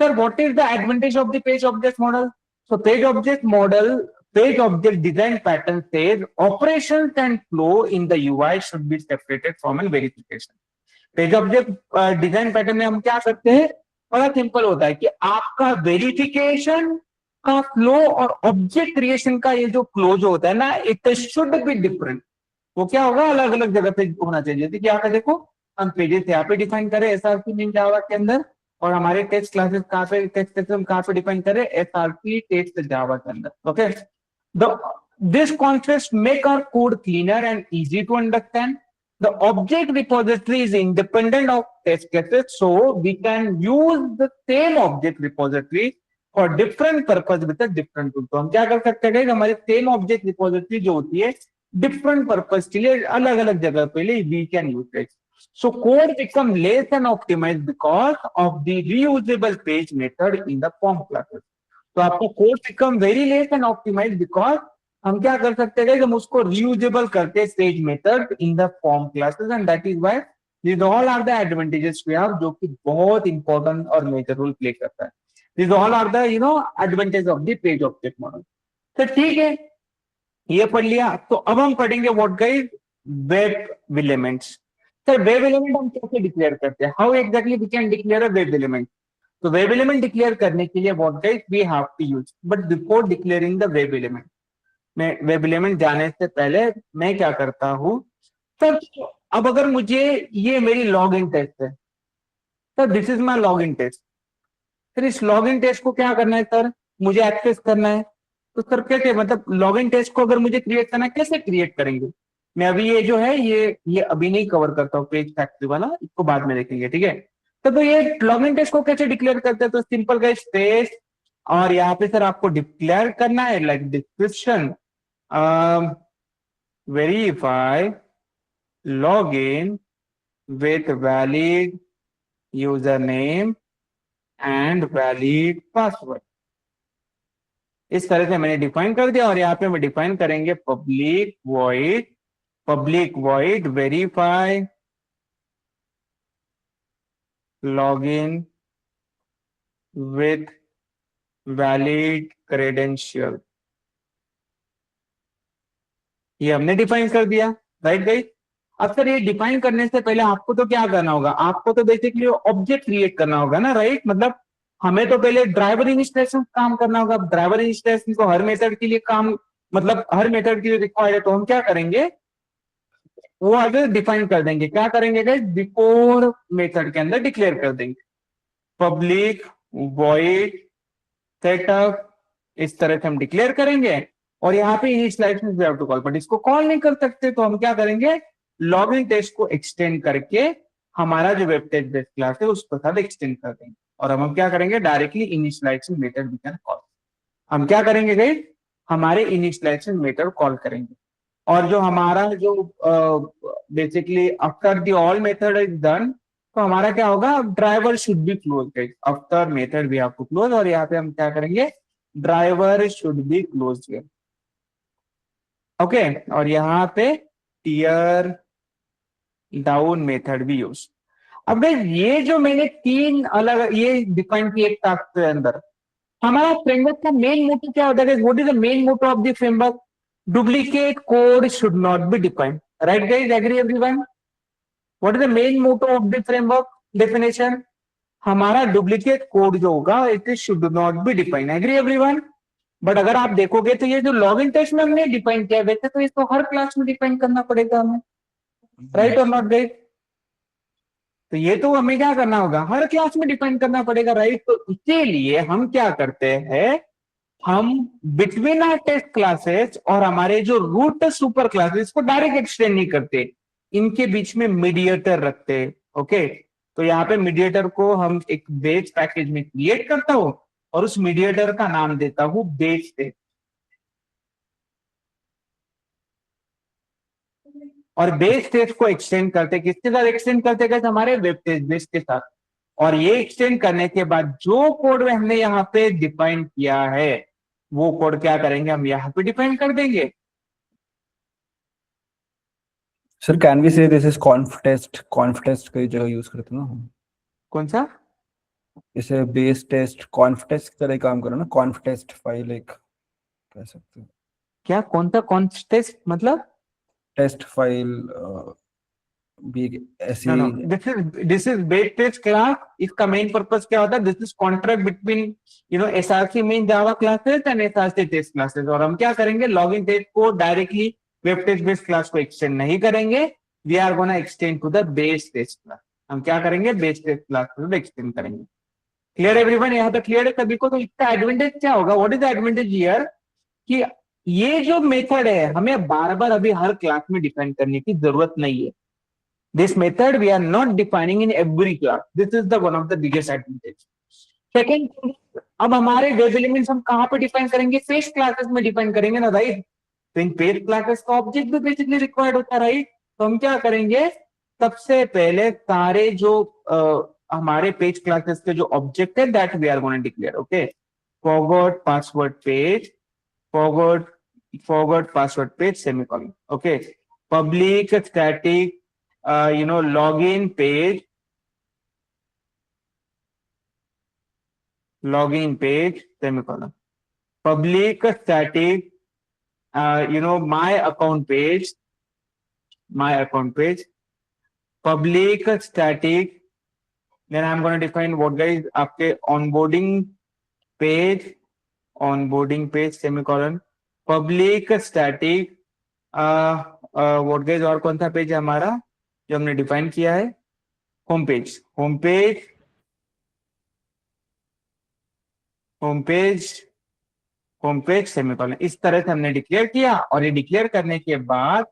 Sir what is the advantage of the page object model? So page object design pattern says operations and flow in the UI should be separated from a verification। Page object design pattern में हम क्या करते हैं? बड़ा simple होता है कि आपका वेरिफिकेशन का फ्लो और ऑब्जेक्ट क्रिएशन का ये जो फ्लो जो होता है ना, इट शुड बी डिफरेंट। वो क्या होगा? अलग अलग जगह पे होना चाहिए। जैसे कि यहाँ पे देखो, हम पेजेस यहाँ पे डिफाइन करें एसआरपी मीन जावा के अंदर, और हमारे टेक्स्ट क्लासेस कहाँ पे, टेक्स्ट सिस्टम कहाँ पे डिफाइन करें? एसआरपी टेक्स्ट जावा के अंदर। Okay, this concept make our code cleaner and easy to understand. The object repository is independent of test cases, so we can use the same object repository for different purpose with a different tool। तो हम क्या कर सकते हैं? हमारे same object repository जो होती है different purpose के लिए अलग अलग जगह पे लिए we can use it। So code become less and optimized because of the reusable page method in the form classes। तो आपको code become very less and optimized because हम क्या कर सकते हैं? हम उसको रियूजेबल करते हैं stage method in the form classes, and that is why this all are the advantages we have, जो कि बहुत इंपॉर्टेंट और मेजर रोल प्ले करता है। This all are the advantage of the page object model. तो ठीक है, ये पढ़ लिया। तो अब हम पढ़ेंगे what guys web elements. Sir web element हम कैसे डिक्लेयर करते हैं? How exactly we can declare a web element? तो वेब एलिमेंट डिक्लेयर करने के लिए what guys we have to use, but before declaring the web element, मैं web element जाने से पहले मैं क्या करता हूं सर? अब अगर मुझे ये मेरी लॉग इन टेस्ट है sir, this is my log in test. फिर इस लॉग इन टेस्ट को क्या करना है सर? मुझे एक्सेस करना है। तो सर कैसे, मतलब लॉग इन टेस्ट को अगर मुझे क्रिएट करना है, कैसे क्रिएट करेंगे? मैं अभी ये जो है ये अभी नहीं कवर करता हूँ पेज फैक्ट्री वाला, इसको बाद में देखेंगे, ठीक है? तो ये लॉग इन टेस्ट को कैसे डिक्लेयर करते हैं? तो सिंपल का टेस्ट, और यहाँ पे सर आपको डिक्लेयर करना है like description verify login with valid username and valid password। इस तरह से मैंने डिफाइन कर दिया, और यहाँ पे हम डिफाइन करेंगे public void verify login with valid credential, ये हमने डिफाइन कर दिया, राइट गाइस। अब सर ये डिफाइन करने से पहले आपको तो क्या करना होगा, आपको तो बेसिकली ऑब्जेक्ट क्रिएट करना होगा ना, राइट। मतलब हमें तो पहले ड्राइवर इनिशियलाइजेशन काम करना होगा। ड्राइवर इनिशियलाइजेशन को हर मेथड के लिए काम, मतलब हर मेथड के लिए रिक्वायर्ड है, तो हम क्या करेंगे, वो आगे डिफाइन कर देंगे। क्या करेंगे गाइस, बिफोर मेथड के अंदर डिक्लेयर कर देंगे पब्लिक वॉइड सेटअप, इस तरह से हम डिक्लेयर करेंगे। और यहाँ पे initialization we have to call, but इसको कॉल नहीं कर सकते, तो हम क्या करेंगे, लॉगिन टेस्ट को एक्सटेंड करके हमारा जो वेब टेस्ट बेस्ड क्लास है उसके साथ एक्सटेंड कर देंगे। और हम क्या करेंगे, directly initialization method we can call. हम क्या करेंगे गाइस, हमारे इनिशियलाइजेशन मेथड कॉल करेंगे। और जो हमारा जो basically after the all method is done, तो हमारा क्या होगा, driver should be close. After method we have to close, और यहाँ पे हम क्या करेंगे, driver should be close here, okay. और यहाँ पे टियर डाउन मेथड भी यूज। अब ये जो मैंने तीन अलग ये डिफाइन किए एक टास्क के अंदर, हमारा फ्रेमवर्क का मेन मोटिव क्या होता है, what is the main motive of the framework, duplicate code should not be defined, right guys, agree everyone. What is the main motive of the framework definition, हमारा duplicate code जो होगा it should not be defined, agree everyone. But अगर आप देखोगे तो ये जो login test में हमने डिफाइन किया, वैसे तो इसको हर क्लास में डिफाइन करना पड़ेगा हमें, राइट और नॉट गाइस। तो ये तो हमें क्या करना होगा, हर क्लास में डिफाइन करना पड़ेगा, राइट। तो इसीलिए हम क्या करते हैं, हम बिटवीन आर टेस्ट क्लासेस और हमारे जो रूट सुपर क्लासेस को डायरेक्ट एक्सटेंड नहीं करते, इनके बीच में मीडिएटर रखते हैं, ओके। तो यहाँ पे मीडिएटर को हम एक बेस पैकेज में क्रिएट करता हूं, और उस मीडिएटर का नाम देता हूं बेस टेस्ट। और बेस टेस्ट को एक्सटेंड करते किसके साथ एक्सटेंड करते गए, हमारे वेब टेस्ट बेस के साथ। और ये एक्सटेंड करने के बाद जो कोड में हमने यहाँ पे डिफाइन किया है, वो कोड क्या करेंगे, हम यहाँ पे डिफाइन कर देंगे। सर कैन वी से दिस इज कॉन्फ टेस्ट की जगह यूज करते हैं ना हम, कौन सा, इसे बेस टेस्ट कॉन्फ टेस्ट की तरह ही काम करो ना, कॉन्फ टेस्ट फाइल एक कह सकते हैं, क्या कौन सा कॉन्टेस्ट मतलब, टेस्ट फाइल भी ऐसी। No no, this is base test class. इसका मेन पर्पस क्या होता है, this is contract between SRC main Java classes and SRC test classes. और हम क्या करेंगे, लॉगिन टेस्ट को directly web test based class को एक्सटेंड नहीं करेंगे, we are gonna extend to the base test class. हम क्या करेंगे, बेस टेस्ट क्लास को एक्सटेंड करेंगे। क्लियर एवरीवन, यहाँ तक क्लियर है सभी को। तो इसका एडवांटेज क्या होगा, what is the advantage here, कि ये जो मेथड है हमें बार बार अभी हर क्लास में डिफाइन करने की जरूरत नहीं है। This method we are not defining in every class. This is the one of the biggest advantage. Second, अब हमारे वेब एलिमेंट्स हम कहाँ पे डिफाइन करेंगे, पेज क्लासेस में डिफाइन करेंगे ना, राइट। तो इन पेज क्लासेस का ऑब्जेक्ट भी बेसिकली रिक्वायर्ड होता है, राइट। तो हम क्या करेंगे, सबसे पहले सारे जो हमारे पेज क्लासेस के जो ऑब्जेक्ट है that we are gonna declare, okay. Forward password page, forward password page semicolon, okay. Public static login page, semicolon. Public static, my account page, public static. Then I'm going to define what guys, आपके onboarding page, semicolon. Public static, what guys, और कौन सा page है हमारा जो हमने define किया है, होम पेज सेमीकोलन। इस तरह से हमने डिक्लेयर किया। और ये डिक्लेयर करने के बाद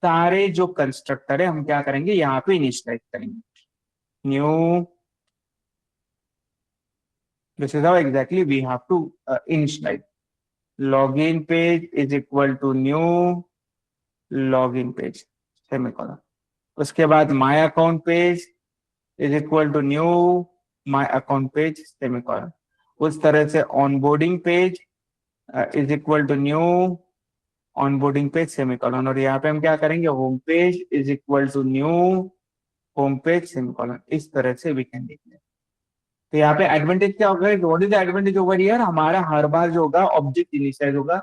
सारे जो कंस्ट्रक्टर है हम क्या करेंगे, यहाँ पे इनिशियलाइज करेंगे, new, this is how exactly we have to initialize. Login page is equal to new login page semicolon. उसके बाद my account page is equal to new my account page semicolon. उस तरह से onboarding page is equal to new onboarding page semicolon. और यहाँ पे हम क्या करेंगे, home page is equal to new home page semicolon. इस तरह से वी कैन डिक्लेयर। तो यहाँ पे एडवांटेज क्या होगा, what is the advantage over here, हमारा हर बार जो होगा ऑब्जेक्ट इनिशियलाइज होगा,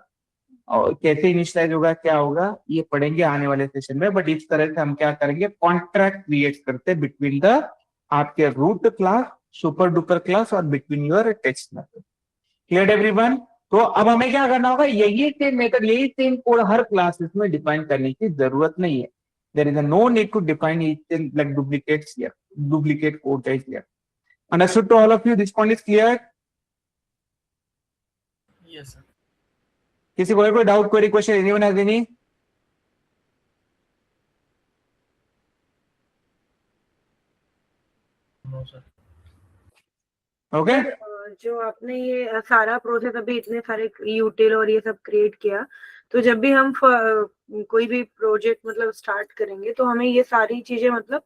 और कैसे इनिशियलाइज होगा क्या होगा ये पढ़ेंगे आने वाले सेशन में। बट इस तरह से हम क्या करेंगे, कॉन्ट्रैक्ट क्रिएट करते हैं बिटवीन द आपके root class, super duper class और between your text method. Clear everyone? तो अब हमें क्या करना होगा, यही सेम मेथड, यही सेम कोड हर क्लासेस में डिफाइन करने की जरूरत नहीं है। There is no need to define each like duplicates here, duplicate code is here. Understood to all of you? This point is clear? Yes, sir. किसी को कोई doubt, query, question, anyone has any? No, sir. Okay, जो आपने ये सारा process अभी इतने सारे यूटिल और ये सब क्रिएट किया, तो जब भी हम कोई भी प्रोजेक्ट मतलब स्टार्ट करेंगे तो हमें ये सारी चीजें मतलब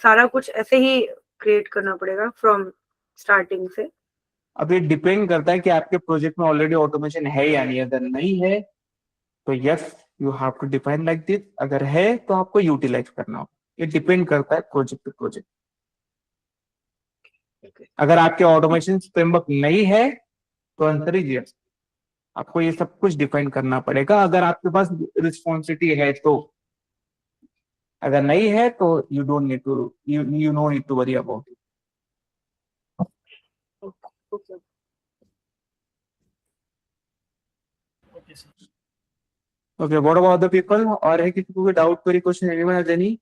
सारा कुछ ऐसे ही क्रिएट करना पड़ेगा फ्रॉम स्टार्टिंग से? अब ये डिपेंड करता है कि आपके प्रोजेक्ट में ऑलरेडी ऑटोमेशन है या नहीं। अगर नहीं है तो yes you have to define like this, अगर है तो आपको यूटिलाइज करना होगा। ये डिपेंड करता है प्रोजेक्ट टू प्रोजेक्ट। अगर आपके ऑटोमेशन फ्रेमवर्क नहीं है तो आंसर इज यस, आपको ये सब कुछ डिफाइन करना पड़ेगा। अगर आपके पास रिस्पॉन्सिबिलिटी है तो, अगर नहीं है तो you don't need to, you no need to worry about it. Okay, Okay, sir. Okay, what about other people? और है किसी को कोई doubt, query, question, anyone has any?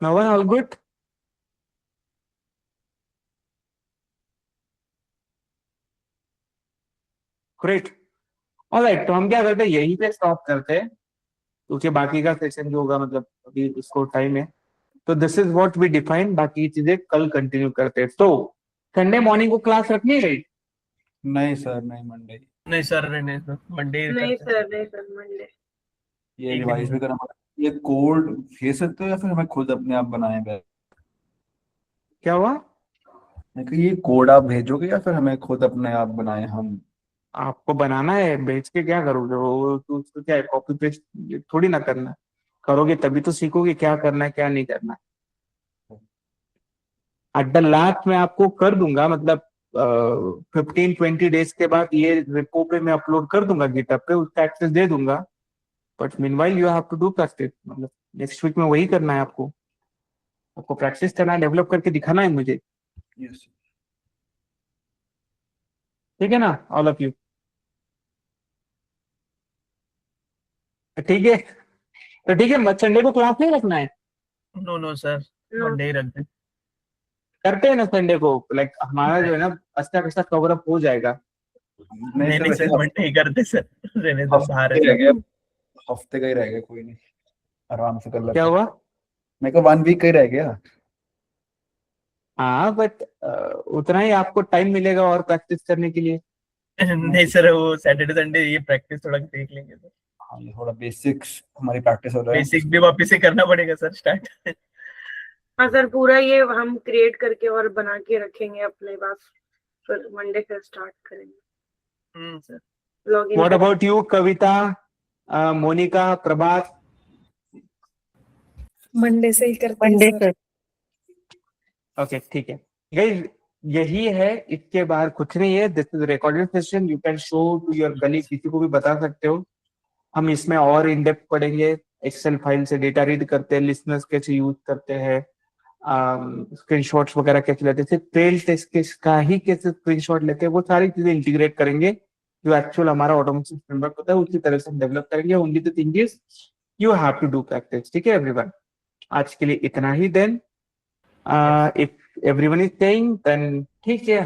No one? All good? Great, alright. तो हम क्या करते हैं, यहीं पे स्टॉप करते हैं क्योंकि बाकी का सेशन जो होगा मतलब अभी उसको टाइम है। तो this is what we define, बाकी चीजें कल कंटिन्यू करते हैं। तो संडे मॉर्निंग को क्लास रखनी है गई? नहीं सर, नहीं मंडे। नहीं सर, नहीं सर, मंडे नहीं सर, नहीं सर, मंडे। ये एक रिवाइज दिन। भी करना पड़ेगा। ये कोड भेज सकते हो या फिर हमें खुद अपने आप बनाए बैक? क्या हुआ? मैं कहा ये कोड आप भेजोगे या फिर हमें खुद अपने आप बनाए हम? आपको बनाना है, बेच के क्या करोगे? वो तो उसको क्या है, कॉपी पेस्ट थोड़ी ना करना है। करोगे तभी तो सीखोगे क्या करना है क्या नहीं करना है। एट द लास्ट मैं आपको कर दूंगा, मतलब 15-20 डेज के बाद ये रिपो पे मैं अपलोड कर दूंगा, गिटहब पे उसका एक्सेस दे दूंगा। But meanwhile you have to do practice, मतलब नेक्स्ट वीक में वही करना है आपको। आपको प्रैक्टिस करना है, डेवलप करके दिखाना है मुझे, यस। ठीक है ना ऑल ऑफ यू? ठीक है, तो ठीक है, संडे को क्लास नहीं रखना है, no no sir, no, Monday ही रख दे। करते हैं ना संडे को। लाइक हमारा जो है ना अच्छा खासा कवर अप हो जाएगा। नहीं नहीं वैसे सर, मंडे ही करते सर, रहने दो, बाहर हफ्ते है रह गया, हफ्ते का ही रह गया, कोई नहीं, आराम से कर लेते क्या हैं। हुआ? मैं कहा 1 वीक का ही रह गया। हाँ बट उतना ही आपको टाइम मिलेगा और प्रैक्टिस करने के लिए। सर। नहीं सर, वो सैटरडे संडे ये प्रैक्टिस थोड़ा देख लेंगे सर। हाँ, ये थोड़ा बेसिक्स हमारी प्रैक्टिस हो जाए। बेसिक भी वापस से करना पड़ेगा सर स्टार्ट। हाँ सर, पूरा ये हम क्रिएट करके और बना के रखेंगे अपने पास, फिर मंडे से स्टार्ट करेंगे sir. Login. What about you Kavita, Monika, Prabhat? Monday से ही करते हैं सर। ओके ठीक है गाइस, यही है, इसके बाहर कुछ नहीं है। This is recorded session, you can show to your colleague, किसी को भी बता सकते हो। हम इसमें और इन डेप्थ पढ़ेंगे, एक्सेल फाइल से डेटा रीड करते हैं, लिसनर्स कैसे यूज करते हैं, स्क्रीनशॉट्स वगैरह कैसे लेते हैं, सिर्फ ट्रेल टेस्ट का ही कैसे स्क्रीनशॉट लेते हैं, वो सारी चीजें इंटीग्रेट करेंगे जो एक्चुअल हमारा ऑटोमेशन फ्रेमवर्क होता है उसी तरह से हम डेवलप करेंगे। Only the thing is you have to do practice, ठीक है एवरीवन? आज के लिए इतना ही। Then if everyone is saying then ठीक है।